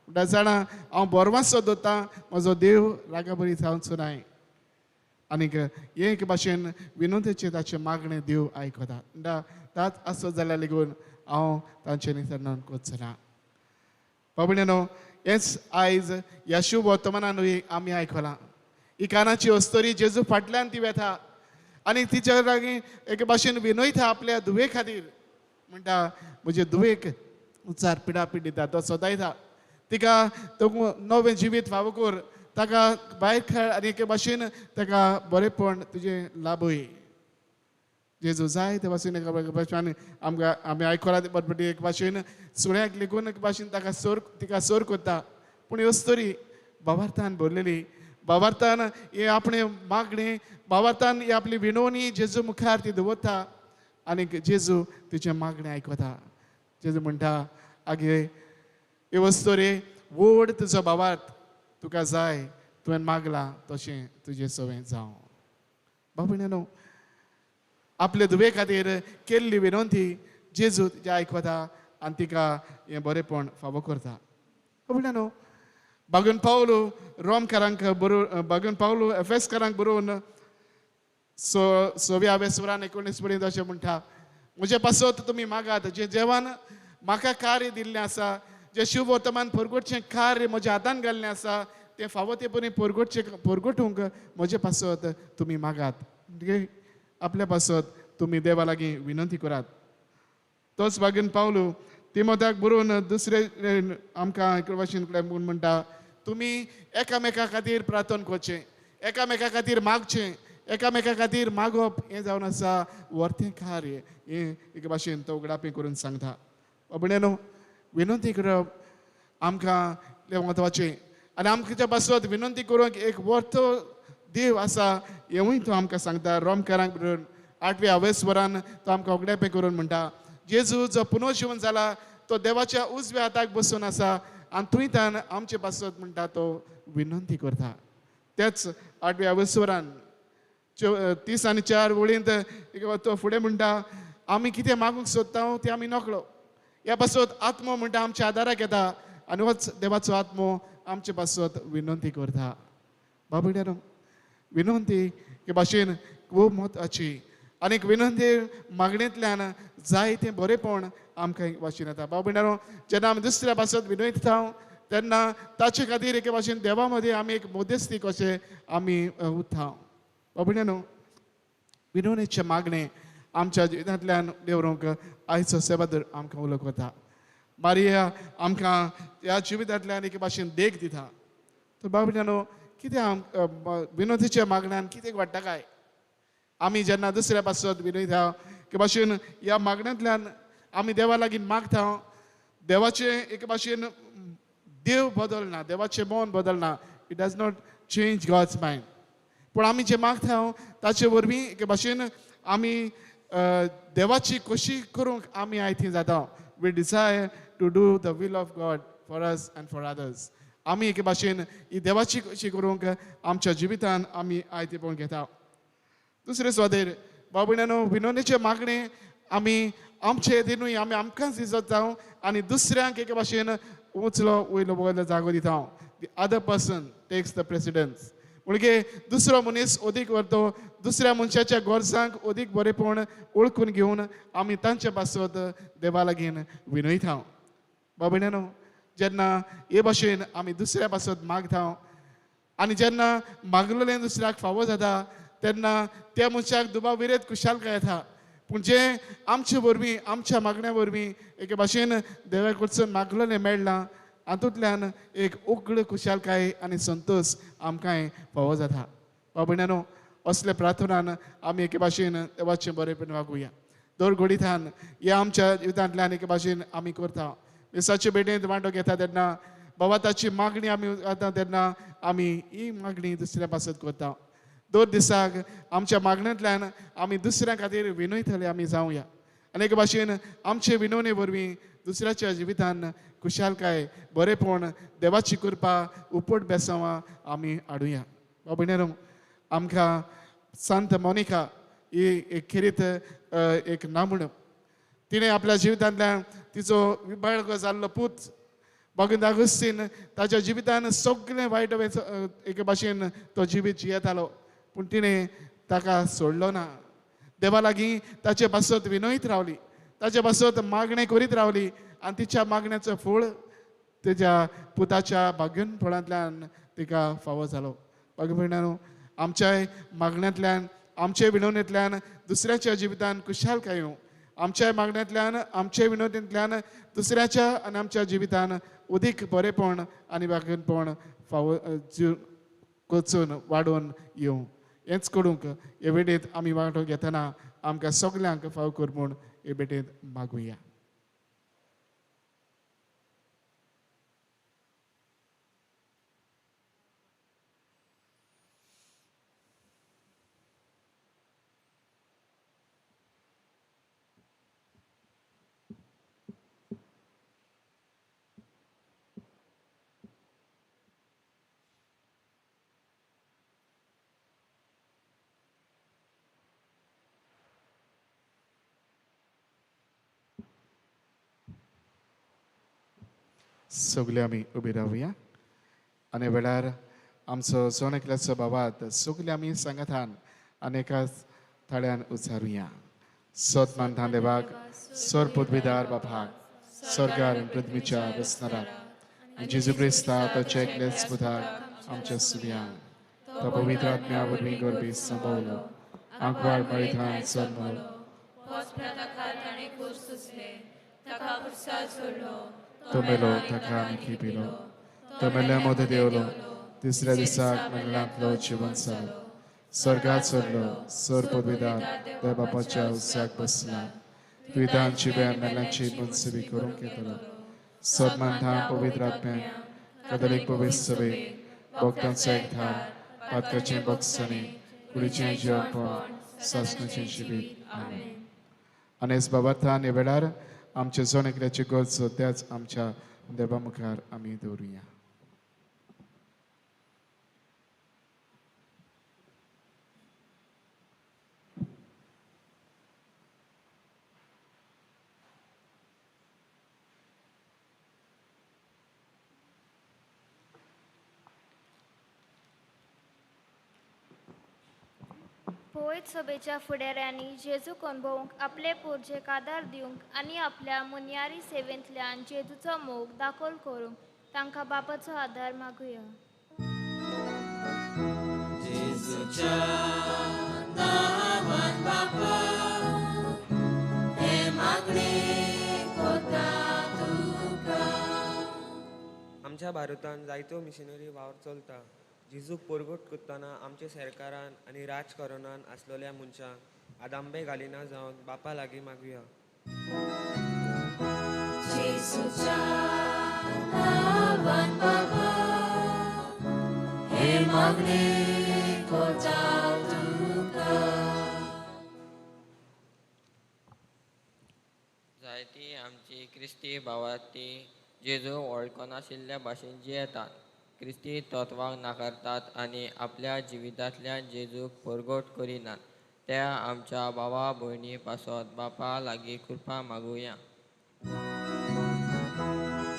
म्हणटा जाणा हांव बोरवासो दोता म्हजो देव रागा बरी जावचो नाय आनीक हे एक भाशेन विनोदेचे ताचे मागणे देव आयकता ताच आसत जाल्यार लेगून हांव तांचे निसरणान कोचना बाबड्यानो हेच आयज ह्या शुभ वर्तमानानूय आमी आयकलां ही कानाची अस्तोरी जेजू फाटल्यान ती वेता आनी तिच्या लागीं एके भाशेन विनयता आपल्या दुवे खातीर म्हणटा म्हजे दुवेक उचार पिडापीड दिता तो सदायता तिका तो नवें जिवीत फावो कर ताका भायर खेळ आनी एके भाशेन ताका बरेपण तुजें लाभय जेजू जाय ते भाशेन एका भाशेन आमकां आमी आयकलां बटबटी एक भाशेन सुण्याक लेगून एक भाशेन तिका सोर करता पूण ह्यो स्टोरी भावार्थान भरलेली भावार्थान हे आपणे मागणी भावार्थान ही आपली विनवणी जेजू मुखार ती दवरता आनी जेजू तिचे मागणी आयकता जेजू म्हणटा आगे हे वस्तोरे व्हड तुजो भावार्थ तुका जाय तुवें मागलां तशें तुजें सवें जावं बाबड्यानो आपले दुवे खातीर केल्ली विनंती जेजू तिचे आयकता आनी तिका हें बरेपण फावो करता बाबड्यानो बागून पावलो रोमकारांक बरोवन बागून पावलो एफेसकारांक बरोवन 16व्या सुरान 19 पर्यंत अशें म्हणटा म्हजे पासत तुमी मागात जें जेवण म्हाका कार्य दिल्लें आसा जें शुभ वर्तमान परगोटचें कार्य म्हज्या हातान घाल्लें आसा तें फावो ते परी परगोटूंक म्हजे पासत तुमी मागात म्हणजे आपल्या पासत तुमी देवा लागीं विनंती करात तोच बागून पावलो तिमोथ्याक बरोवन दुसरे आमकां एक भाशेन म्हणटा तुमी एकामेका खातीर प्रार्थना करचें एकामेका खातीर मागचें एकामेका खातीर मागप हें जावन आसा वर्तें कार्य हें एक भाशेन तो उगडापी करून सांगता बाबड्यानो विनंती करप आमकां म्हत्वाचें आनी आमच्या पासत विनंती करूंक एक वर्तो देव आसा हेंवूय तो आमकां सांगता रोमकारांक बरोवन 8व्या अवेस्वरान तो आमकां उगडापी करून म्हणटा जेजू जो पुनर्जीवन जाला तो देवाच्या उजव्या हाताक बसून आसा आनी थंयच्यान आमचे पासत म्हणटा तो विनंती करता तेच 8व्या अवेस्वरान 30 आनी 4 वळींत तो फुडें म्हणटा आमी कितें मागूंक सोदता तें आमी नकळो ह्या पासत आत्मो म्हणटा आमच्या आदाराक येता आनी होच देवाचो आत्मो आमचे पासत विनंती करता बाबड्यानो विनंती हे भाशेन खूब म्हत्वाची आनीक विनंती मागणेंतल्यान जायतें बरेपण आमकां एक भाशेन येता बाबड्यानो जेन्ना आमी दुसऱ्या पासत विनयता तेन्ना ताचे खातीर एके भाशेन देवा मदीं आमी एक मोदेस्ती कशें आमी उरता बाबड्यानो विनवणेचें मागणें आमच्या जिवितांतल्यान देवरूंक आयचो सेवादर आमकां उलोवंक वता मारिया आमकां ह्या जिवितांतल्यान एक भाशेन देख दिता तर बाबड्यानो कितें विनोदीच्या मागण्यान कितें वाडटा काय आमी जेन्ना दुसऱ्या पासत विनयता के भाशेन ह्या मागण्यांतल्यान आमी देवा लागीं मागता देवाचें एक भाशेन देव बदलना देवाचें मन बदलना it does not change God's mind पूण आमी जें मागता ताचे वरवीं एके भाशेन आमी देवाची कशी करूंक आमी आयती जाता we desire to do the will of God for us and for others आमी एके भाशेन ही देवाची कशी करूंक आमच्या जिवितान आमी आयतेपण घेता दुसरे सुवातेर बाबड्यानो विनोदीचे मागणे आमी आमचे येदेनूय आमी आमकांच इजत जावं आनी दुसऱ्यांक एके भाशेन उंचलो वयलो जागो दिता the other person takes the precedence म्हणजे दुसरो मनीस अदीक व्हरतो दुसऱ्या मनशाच्या गरजांक अदीक बरेपण ओळखून घेवन आमी तांचे पासत देवा लागीं विनयता बाबड्यानो जेन्ना हे भाशेन आमी दुसऱ्या पासत मागता आनी जेन्ना मागलेलें दुसऱ्याक फावो जाता तेन्ना त्या मनशाक दुबाविरेत खुशालकाय येता पूण जें आमचे वरवीं आमच्या मागण्या वरवीं एके भाशेन देवा कडसून मागलेलें मेळना हातूंतल्यान एक उगड खुशालकाय आनी संतोश आमकांय फावो जाता बाबड्यानो असले प्रार्थनान आमी एके भाशेन देवाचें बरेपण वागुया दर घडींतल्यान ह्या आमच्या जिवितांतल्यान एके भाशेन आमी करता दिसाचे भेटेंत वांटो घेता तेन्ना भवाताची मागणी आमी जाता तेन्ना आमी ही मागणी दुसऱ्या पासत करता दर दिसाक आमच्या मागण्यांतल्यान आमी दुसऱ्या खातीर विनयतले आमी जावया आनी एके भाशेन आमचे विनवणे वरवीं दुसऱ्याच्या जिवितान खुशालकाय बरेपण देवाची कृपा उपट बेसांवां आमी हाडुया बाबड्यानो आमकां सांत मोनिका ही एक खेरीत एक नामूण तिणें आपल्या जिवितांतल्यान तिचो विबाळ जाल्लो पूत भगवंत अगस्तीन ताच्या जिवितान सगळें वायट एक भाशेन तो जिवीत जियेतालो पूण तिणें ताका सोडलो ना. देवा लागीं ताचे बसत विनयत रावली, ताचे बसत मागणें करीत रावली आनी तिच्या मागण्याचो फळ तेज्या पुताच्या भाग्यनपणांतल्यान तिका फावो जालो. भगिनीनो, आमच्याय मागण्यांतल्यान, आमचे विनवणेंतल्यान दुसऱ्याच्या जिवितान खुशालकाय येवं. आमच्या मागण्यांतल्यान, आमचे विनोदींतल्यान दुसऱ्याच्या आनी आमच्या जिवितान उदीक बरेपण आनी भाग्यनपण फावो कोचून वाडोवन येवं. हेंच करूंक हे वेळेंत आमी वांटो घेतना आमकां सगल्यांक फावो कर म्हूण हे भेटेंत मागुया. सगळे आमी उबी रावया आनी वेळार आमचो सोन एकल्याचो भावात सगळे आमी सांगातान आनी एकाच थाळ्यान उचारुया. सतमान देवाक, सोर पदवीदार बापाक, स्वर्गार आनी पृथ्वीच्या बसनाराक आनी जेजू क्रिस्ता ताच्या एकल्याच पुताक आमच्या सुर्यान तो पवित्र आत्म्या वरवीं गरबी संभवलो, आंकवाड मळिथान जल्मलो, ताणे खूर सुचले, ताका खुर्सार सोडलो, तो मेलो ताका आमी खिपिलो, तो मेल्या मोद देवलो, तिसऱ्या दिसाक मंगळांतलो जिवन जालो, स्वर्गात सोडलो, सोर पदवीदार त्या बापाच्या उस्याक बसला, तुवेतांची बेन मेल्यांची मुनसिबी करूंक येतलो, सदमानता पवित्र आत्म्या कदलीक पवित्र सभे भक्तांचो एकठार पातकाचें बक्षांनी कुडीचें जेवणपण सासणेचें जिवीत. आमेन. आनी ह्याच बाबतींत ह्या वेळार आमचे सोन एकल्याची गरज त्याच आमच्या देवा मुखार आमी दवरुया. पवित्र सभेच्या फुडाऱ्यांनी जेजूक अनुभवूंक आपले पोरजेक आदार दिवंक आनी आपल्या मुनयारी सेवेंतल्यान जेजूचो मोग दाखोल करूंक तांकां बापाचो आदार मागुया. जेजूच्या नांवान बापा, हे मागणे कोता तुका. आमच्या भारतांत जायत्यो मिशनरी वावर चलता. जेजूक परगट करतना आमच्या सरकारान आनी राजकारणान आसलेल्या मनशांक आदांबे घालिना जावन बापा लागीं मागुया. जेजूच्या नांवान बापा, हे मागणे कोता तुका. जायती आमची क्रिस्ती भावाती जेजू वळखनाशिल्ल्या भाशेन जियेतात, क्रिस्ती तत्वांक नाकारतात आनी आपल्या जिवितांतल्यान जेजूक परगट करिनात. त्या आमच्या भावा भयणी पासत बापा लागीं कृपा मागुया.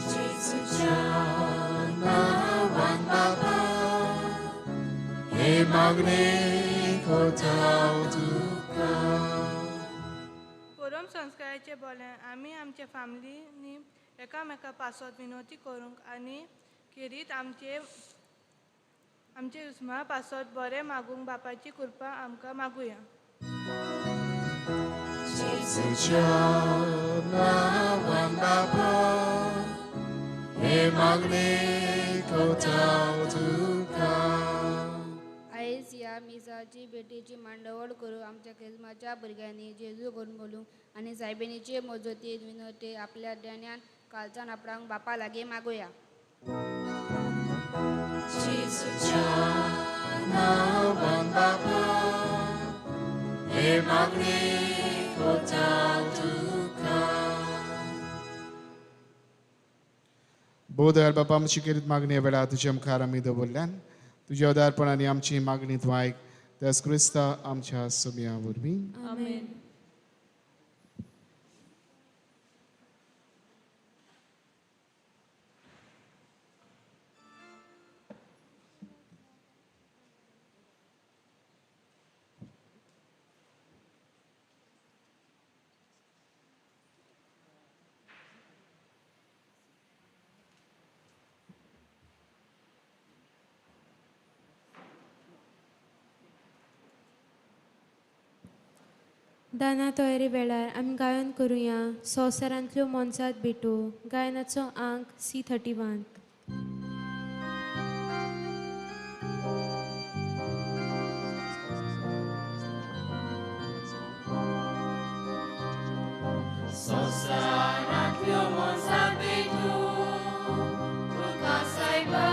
जेजूच्या नांवान बापा, हे मागणे कोता तुका. परम संस्काराचे बोले आमी आमच्या फॅमिलीनी एकामेका पासत विनोती करूंक आनी खेरीत आमचे उस्मा पासत बरें मागूंक बापाची कृपा आमकां मागुया. जेजूच्या नांवान बापा, हे मागणे कोता तुका. आयज ह्या मिसाची भेटीची मांडवळ करूं आमच्या क्रिस्माच्या भुरग्यांनी जेजू करून बोलूंक आनी सायबिणीचे मजतीत विनोते आपल्या देण्यान कालचान आपणाक बापा लागीं मागुया. जेजूच्या नांवान बापा, हे मागणे कोता तुका. बोधयाळ बापा आमची करीत मागणी वेळा तुज्या मुखार आमी दवरल्यान तुज्या उदारपणांनी आमची मागणी तूं आयक. त्याच क्रिस्ता आमच्या सगळ्यां वरवीं. आमेन. दाना तयारी वेळार आमी गायन करुया संवसारांतल्यो मोनजात भेटो गायनाचो अंक C31. Sonsaratio monsabetu, tuka saiba,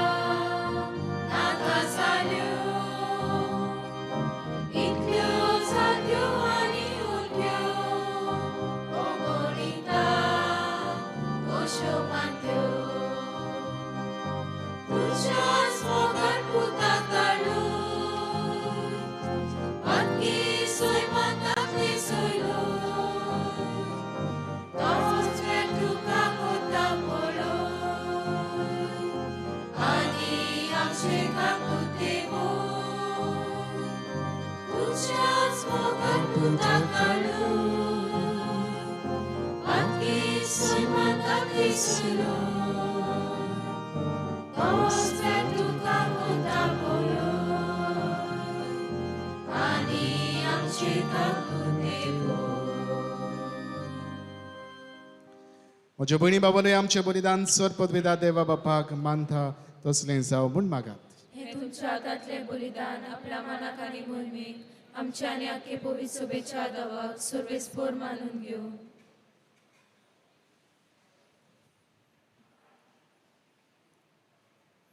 naka salyu. Iklyo satyo ani utyo, ogorita, kosho mantyo. Tuchas mogan putatalu, patki soy matapni soy lo. म्हज्या भयणी बाबा आमचे बलिदान सर पदवेदा देवा बापाक मानता तसलें जावं म्हूण मागात. हे तुमच्या हातांतले बलिदान आपल्या मनाक आनी मोहिमेक आमच्या आनी आख्खे पवित्र सभेच्या आदावाक सर्वेस्पोर मानून घेव.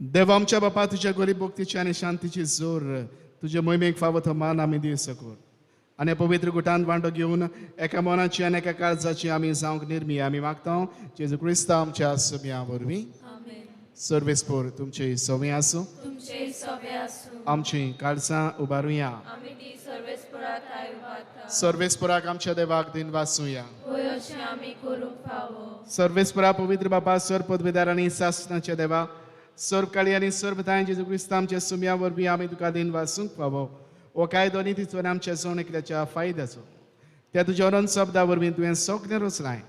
देव आमच्या बापा तुझ्या गरीब भक्तीची आनी शांतीची जोर तुझ्या मोहिमेक फावो तो मान आमी दी सकोर आनी पवित्र गुटांत वांटो घेवन एका मनाची आनी एका काळजाची आमी जावंक निर्मी आमी मागता जेजू क्रिस्ता आमच्या सव्या वरवीं सर्वेस्पोर तुमचे सवय आसूं तुमचे सवे आसूं आमची काळजां उबारुया आमी ती सर्वेस्पोराक आयुवाता सर्वेस्पोराक आमच्या देवाक दिन वाचूया होय अशें आमी करूंक फावो. सर्वेस्परा पवित्र बापा सर पदवेदार आनी सासणाच्या देवा सर्व काळी आनी सर्व थाय जेजू क्रिस्ता आमच्या सुम्या वरवीं आमी तुका दिन वाचूंक फावो हो कायदो नितीचो आनी आमच्या सोणेकल्याच्या फायद्याचो त्या तुज्या अनंत शब्दा वरवीं तुवें सगळें रचलाय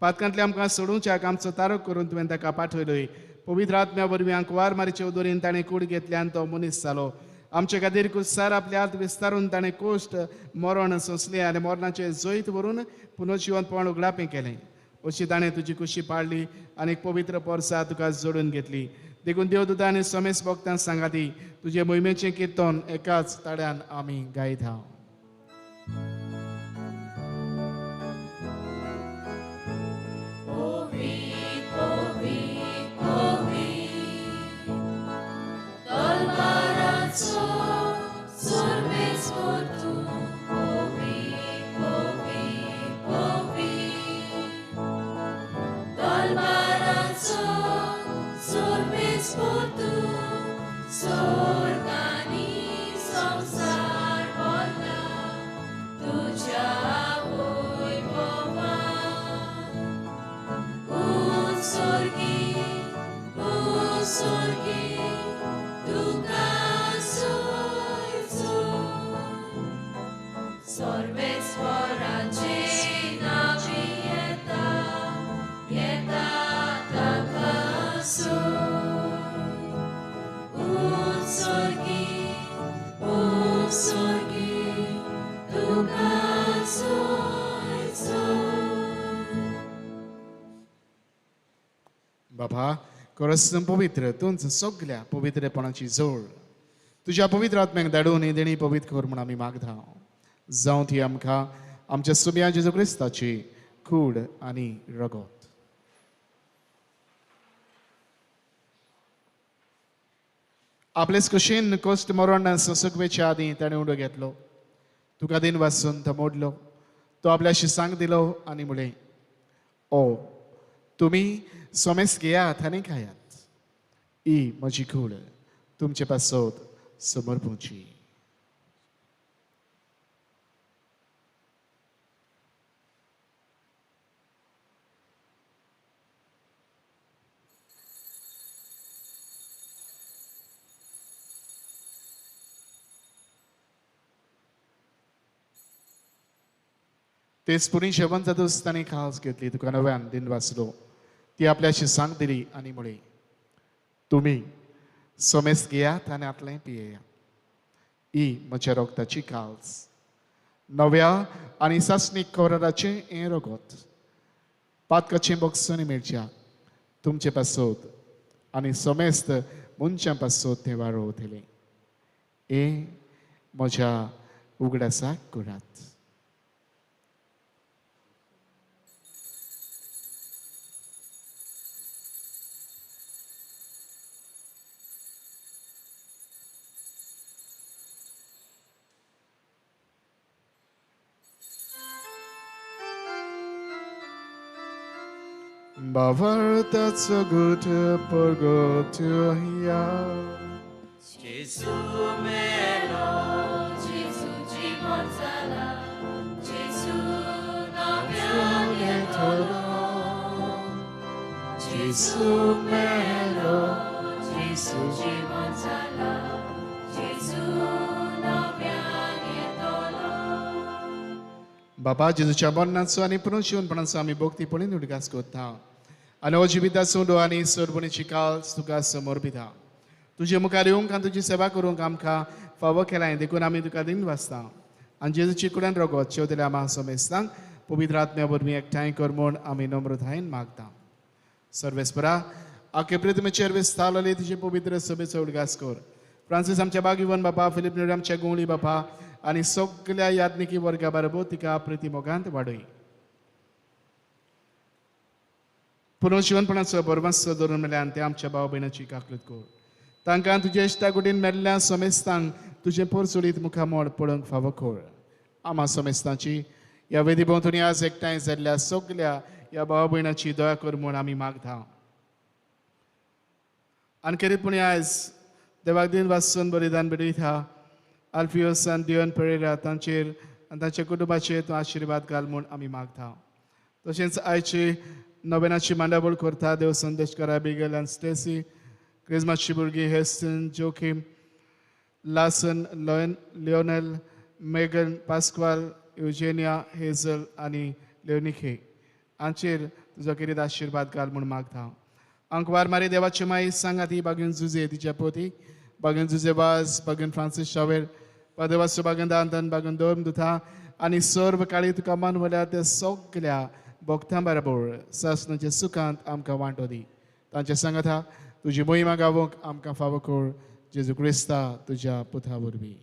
पातकांतले आमकां सोडूंच्याक आमचो तारक करून तुवें ताका पाठयलोय पवित्र आत्म्या वरवीं आंकवार मारीचे उदोरीन ताणें कूड घेतल्यान तो मनीस जालो आमचे खातीर कुसार आपले हात विस्तारून ताणें कोश्ट मरण सोंसलें आनी मरणाचें जैत व्हरून पुनर्जीवनपण उगडापें केलें अशी ताणें तुजी कुशी पाळली आनी पवित्र पोरसा तुका जोडून घेतली देखून देवदूता आनी समेस भक्तांक सांगाती तुजे मोहिमेचें किर्तन एकाच ताड्यान आमी गायत आहा. बाबा कोरसन पवित्र तुमच सगळ्या पवित्रपणाची जोड तुझ्या पवित्र आत्म्याक धाडून ही देणी पवित्र कर म्हूण आमी मागता जावं ती आमकां आमच्या सुम्या जेजू क्रिस्ताची कूड आनी रगत. आपलेच कुशीन कोस्ट मरण ससकवेच्या आदीं ताणें उडो घेतलो तुका दिन वाचून तो मोडलो तो आपल्या शिसांक दिलो आनी म्हळें ओ तुमी सोमेस घेयात आनी खायात ही म्हजी कूड तुमचे पासत समर्पूची. तेच पुणी जेवण जातूच ताणें खास घेतली तुका नव्यान दिन वाचलो ती आपल्याशी सांग दिली आनी म्हळें तुमी सोमेस घेयात आनी आपलें पियेया ही म्हज्या रोगताची काल्स नव्या आनी सासणीक कोराराचें हें रगत पातकाचें बोगसोनी मिरच्या तुमचे पासोत आनी समेस्त मनशां पासोत तें वाडोवतलें हे म्हज्या उगडासाक करात. Bavartaco gute purgatoria. Gesù melo, Gesù ci mozzala, Gesù non viene tolo. Gesù melo, Gesù ci mozzala, Gesù non viene tolo. बाबा जेजूच्या मरणाचो आनी पुनर्जीवनपणाचो आमी भक्तीपणीन उडगास करता आनी हो जिविताचो डो आनी सोडपणीची काळ तुका समोर भिता. तुजे मुखार येवंक आनी तुजी सेवा करूंक आमकां फावो केलाय देखून आमी तुका दिन वाचता आनी जेजूची कुड्यान रगत शेवतल्या आम्हा समेस्तांक पवित्र आत्म्या वरवीं एकठांय कर म्हूण आमी नम्रतायेन मागता. सर्वेस्परा आखे पृथ्वीचेर विस्तारलेली तुजे पवित्र सभेचो उडगास कर. फ्रांसीस आमच्या बागीवन बापा फिलिप नेवरी आमच्या गोंवळी बापा आनी सगळ्या याज्ञिकी वर्गा बरोबर तिका प्रतिमोगांत वाडय. पुनर्जीवनपणाचो बरमस्स धरून मेल्यान ते आमच्या भाव भयणाची काकूत कर. तांकां तुजे इश्टा कुडीन मेल्ल्या समेस्तांक तुजे पोरसुडीत मुखामोड पडोवंक फावो कर. आम्हा समेस्तांची ह्या वेदी भोंवतणी आज एकठांय जाल्ल्या सगळ्या ह्या भाव भयणाची दया कर म्हूण आमी मागता. आनी खेरीतपणी आयज देवाक दिन वाचून बलिदान बेडयता आल्फियोस आनी दियोन पेरेरा तांचेर आनी तांच्या कुटुंबाचेर तूं आशिर्वाद घाल म्हूण आमी मागता. तशेंच आयची नोवेनाची मांडावळ करता देव संदेश करा बिगल आनी स्टेसी क्रिसमसची भुरगीं हेस्टन जोखीम लासन लिओनेल मेगन पास्क्वाल युजेनिया हेझल आनी लेओनिखे हांचेर तुजो कितें आशिर्वाद घाल म्हूण मागता. अंकवार मारी देवाची माई सांगात ही बागेन जुजे तिच्या पोती बागेन जुजे वाज बागेन फ्रांसीस शावेर पादेवासो बागेन दांतन बागेन दोम दुथा आनी सर्व काळी तुका मान वल्या त्या सगळ्या भक्तां बरोबर सासणाच्या सुखांत आमकां वांटो दी. तांचे सांगात हा तुजी मोहिमा गावूंक आमकां फावो कर जेजू क्रिस्ता तुज्या पुता वरवीं.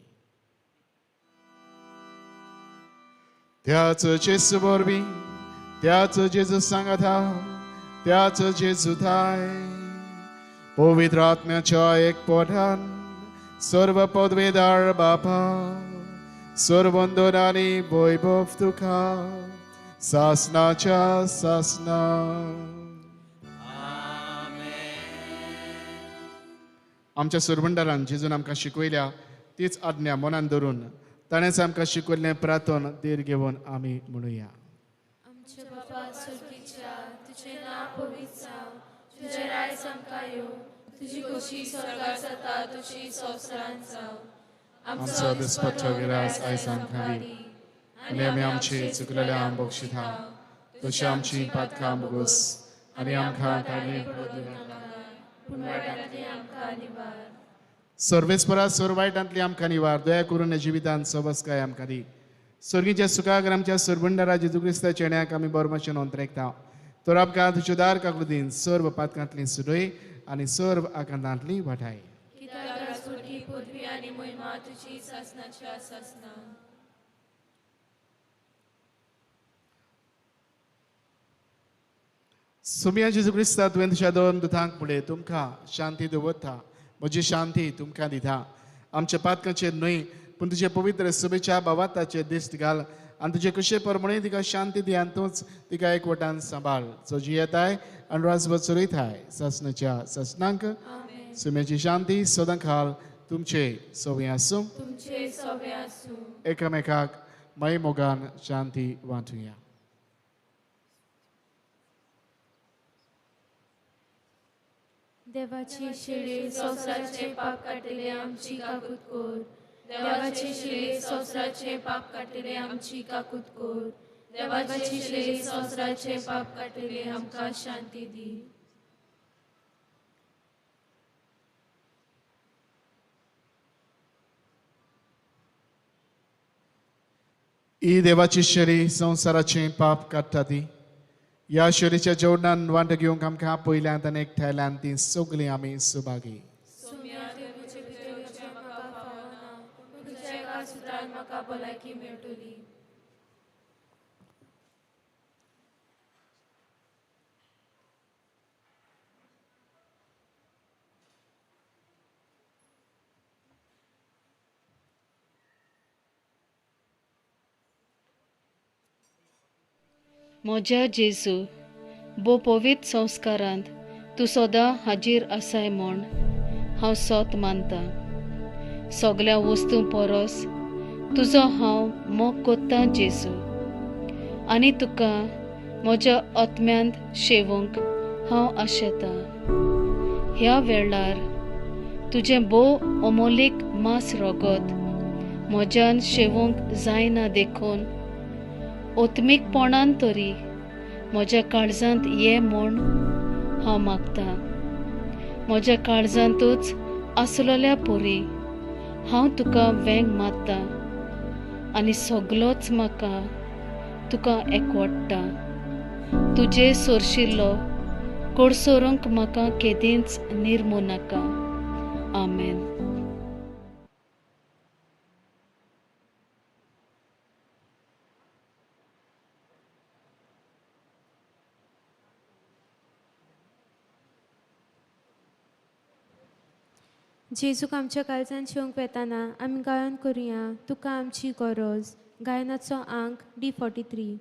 त्याच जेजू वरवीं त्याच जेजू सांगात हा त्याच जेजू थाय पवित्र आत्म्याच्या एकपठान सर्व पदवेदार बापा सर्व वंदन आनी वैभव तुका सासनाच्या सासना. आमच्या सुरबंडारान जेजून आमकां शिकयल्या तीच आज्ञा मनान धरून ताणेंच आमकां शिकयल्लें प्रार्थन देर घेवन आमी म्हणुया. आमचे बापा सुर्गीच्या तुझे नाव पवित्र जावं तुझे राय आमकां येवं तुजी कशी स्वर्गार जाता तशी संवसारांत जावं. आमचो दिसपट्टो गिरास आयज आमकां दी आनी आमी आमची चुकलेल्या बक्षिता तशी आमची पातकां बोगोस आनी आमकां ताळये पडूं नाका पूण वायटांतली आमकां निवार. सर्वेस्परा सर्व वायटांतली आमकां निवार दया करून जिवितांत सबस्काय आमकां दी. स्वर्गीच्या सुखागर आमच्या सुरबंडारा जेजू क्रिस्ता चेड्याक आमी बरमाशें नोंदरेकता. तर आमकां तुज्यो दार काकुदीन सर्व पातकांतली सुडय आनी सर्व आकांतांतली वाटाय. कित्याक राजवटी पदवी आनी महिमा तुजी सासनाच्या सासना. सुमिया जेजू क्रिस्ता तुवें तुज्या दोन दुतांक फुडें तुमकां शांती दवरता म्हजी शांती तुमकां दिता. आमच्या पातकांचेर न्हय पूण तुजे पवित्र सभेच्या भावाताचेर दिश्ट घाल आनी तुजे कशे परमणे तिका शांती दी आनी तूंच तिका एकवटान सांबाळ जो जियेताय आनी राजभर चलयताय सासणाच्या सासनांक सुम्याची शांती सदां खाल तुमचे सवय आसूं तुमचे सवे आसूं. एकामेकाक मै मोगान शांती वांटुया. देवाची शिडी संवसाराचे पाप काटिले आमची काकूत कोर. देवाची शिडी संवसाराचे पाप काटिले आमची काकूत कोर. देवाची शिडी संवसाराचे पाप काटिले आमकां शांती दी. ही देवाची शेळी संवसाराचें पाप काडटा ती. ह्या शेळीच्या जेवणान वांटो घेवंक आमकां पयल्यांत आनी एकठांयल्यान ती सगळीं आमी सुभागी. सुम्या देवचे भितर वचपाक म्हाका फावना, पूण तुज्या एका सुत्रान म्हाका भलायकी मेळटली. म्हज्या जेजू, बो पवित्र संस्कारांत तूं सदां हाजीर आसाय म्हूण हांव सोत मानतां. सगळ्या वस्तू परस तुजो हांव मोग कोत्तां जेजू, आनी तुका म्हज्या आत्म्यांत शेवूंक हांव आशेतां. ह्या वेळार तुजें बो अमोलीक मास रगत म्हज्यान शेवूंक जायना देखून ओत्मीकपणान तरी म्हज्या काळजांत ये म्हूण हांव मागतां. म्हज्या काळजांतूच आसलोल्या पोरी हांव तुका वेंग मारतां आनी सगलोच म्हाका तुका एकवडटा. तुजे सोरशिल्लो कोडसोरूंक म्हाका केदींच निर्मू नाका. आमेन. जेजूक आमच्या काळजान शिवंक वेताना आमी गायन करुया तुका आमची गरज. गायनाचो अंक D43.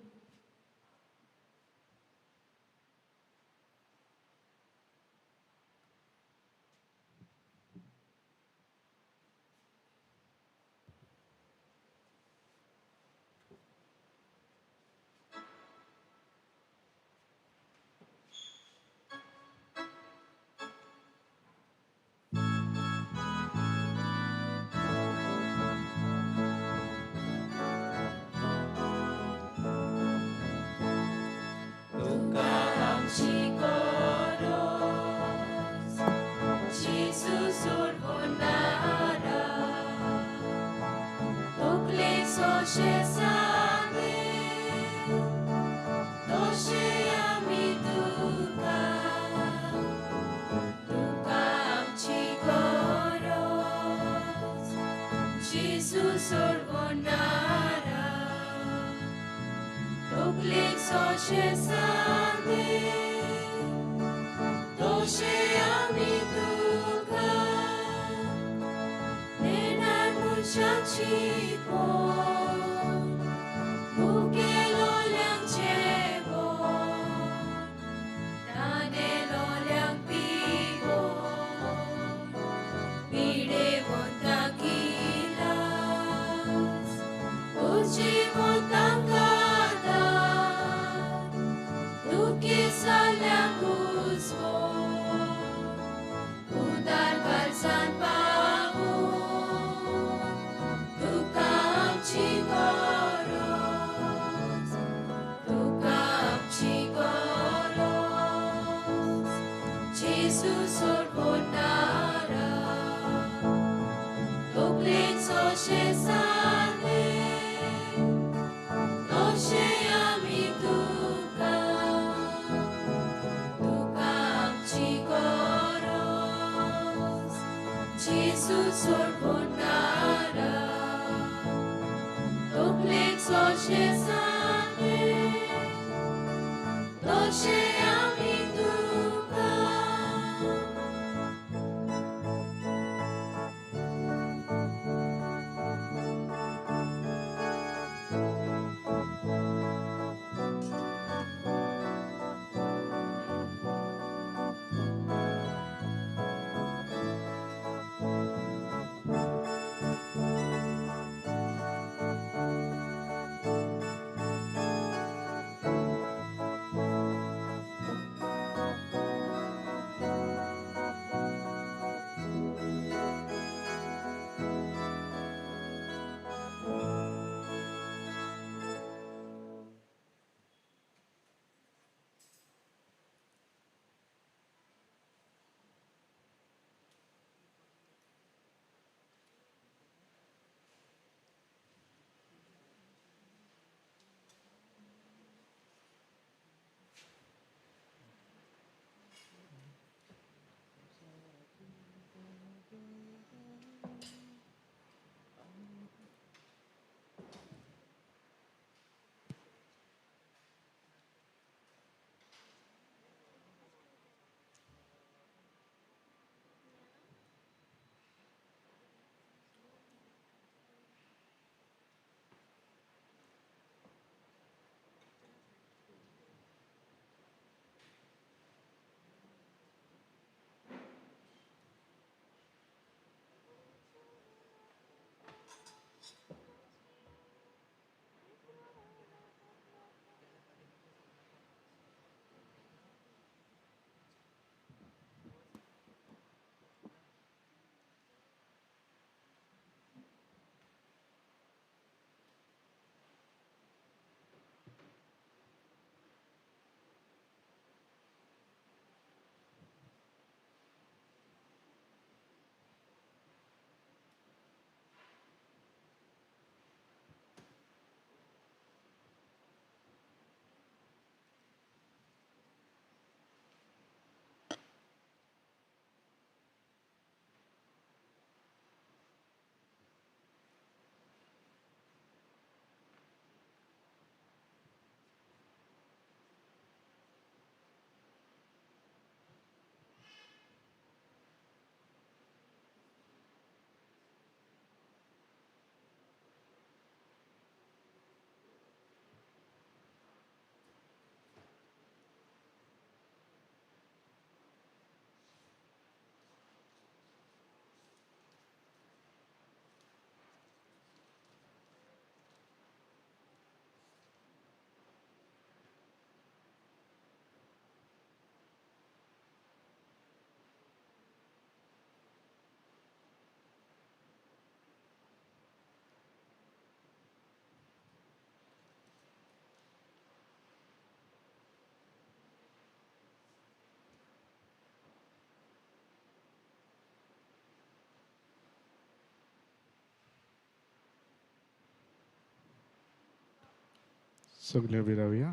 सगळें उबी रावया.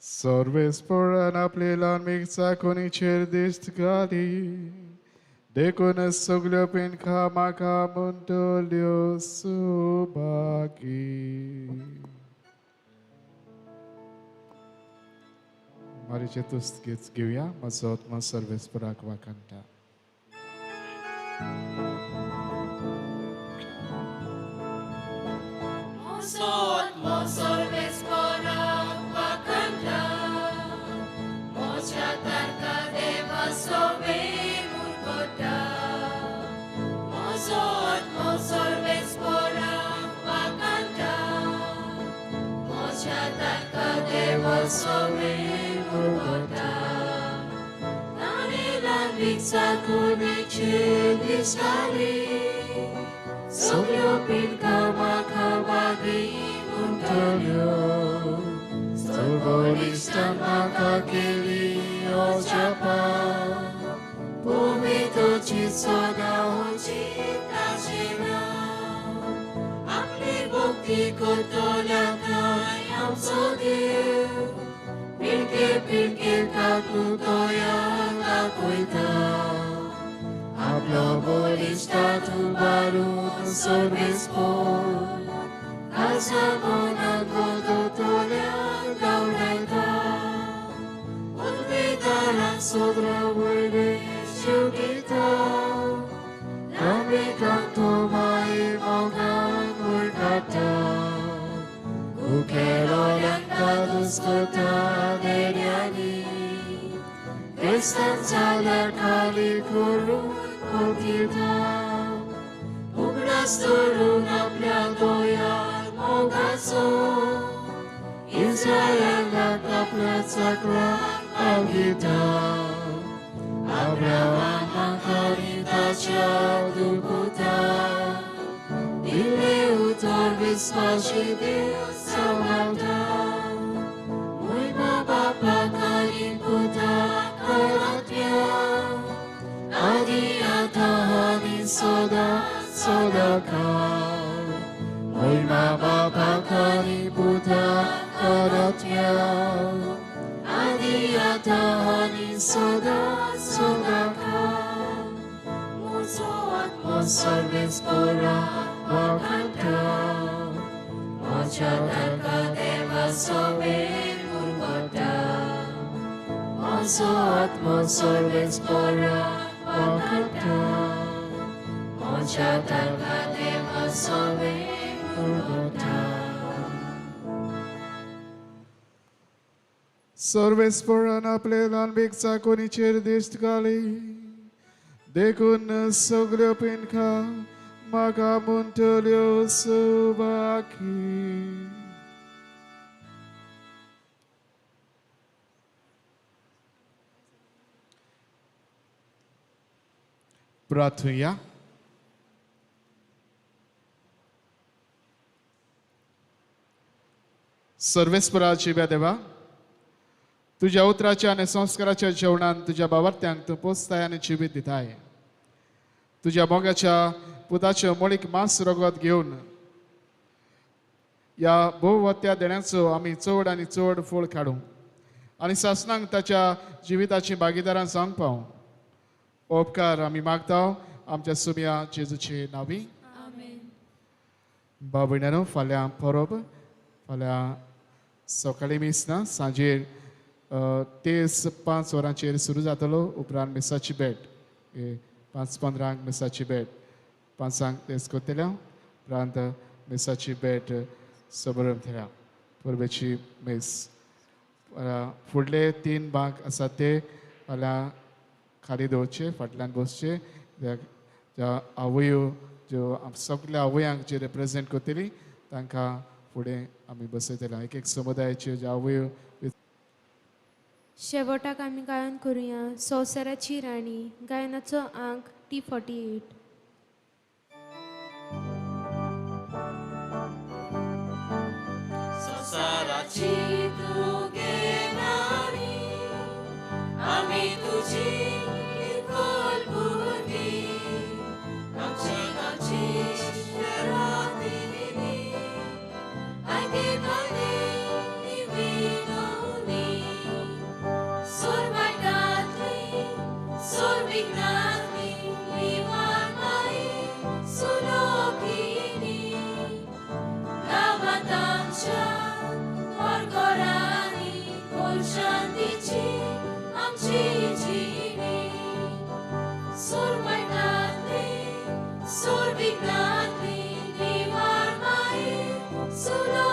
सर्वेस्परान आपले ल्हान चाकोनीचेर दिश्ट घाली देखून सगळ्यो पिणखां म्हाका म्हणटल्यो सुभागी. मारीचे तुस्तगीच घेवया. म्हजो आत्मा सर्वेस्पराक वाखाणटा. Soglo pinka makabagi muntalio Stolbolista makakili ojapa Pumito chisoda uchita china Amli bukti kotolyakai amsodil Pilke kakutoya kakuita Hablobolista tu barut sorvespor Casamona godotolia gaudata Udvitaran sodra vuelve shugita Nami canto mai mogan vulgata Ukero yankados kota deriani Distanța kali kuru kotita Ugrastorun आपल्या दोयार मोगाचो इस्रायलाक आपल्या चक्राक आवगिता Abrahamak ताच्या दुकुता दिले उतर विस्वाशी देव सांभाळता Muima bapa kali puta karatya Adi atahani soda sodaka Muima bapa kali puta karatya Adi atahani soda sodaka Muso atmo sarvespora vakanta Mochatarka deva sobe Maso atmo sarvespora vakanta Mochatarka deva sobe murgota सर्वेस्परान आपले ल्हान चाकोनीचेर दिश्ट घाली देखून सगळ्यो पिणखां म्हाका म्हणटल्यो सुभागी. प्रार्थुया. सर्वेस्पराची देवा तुझ्या उतराच्या आणि संस्काराच्या जेवणान तुझ्या भावार्थ्यांक तूं पोसताय आनी जिवीत दिताय. तुझ्या मोगाच्या पुताचे मोळीक मांस रगत घेवन या भोवत्या देण्याचो आमी चड आनी चड फळ काडूं आनी सासणांक ताच्या जिविताची भागीदारां जावंक पावूं. उपकार आमी मागता आमच्या सुमया जेजूचे नांवी. भाव भयणांनो, फाल्यां परब फाल्यां सकाळीं मिसना सांजेर तेस 5 वरांचेर सुरू जातलो. उपरांत मिसाची भेट 5:15 मिसाची भेट 5 तेस करतल्या. उपरांत मिसाची भेट सबरम थेल्या परबेची मिस. फुडले 3 भाग आसात ते फाल्यां खाली दवरचे, फाटल्यान बसचे. ज्या आवयो ज्यो सगळ्या आवयांक जे रिप्रेझेंट करतली तांकां फुडें आमी बसयतल्या. एक समुदायाच्यो ज्यो आवयो शेवटाक आमी गायन करुया संवसाराची राणी गायनाचो अंक T48. संसाराची तुगे राणी आमी तुजी निर्मल भुरगीं Sur vignatli, nivar mai, sulo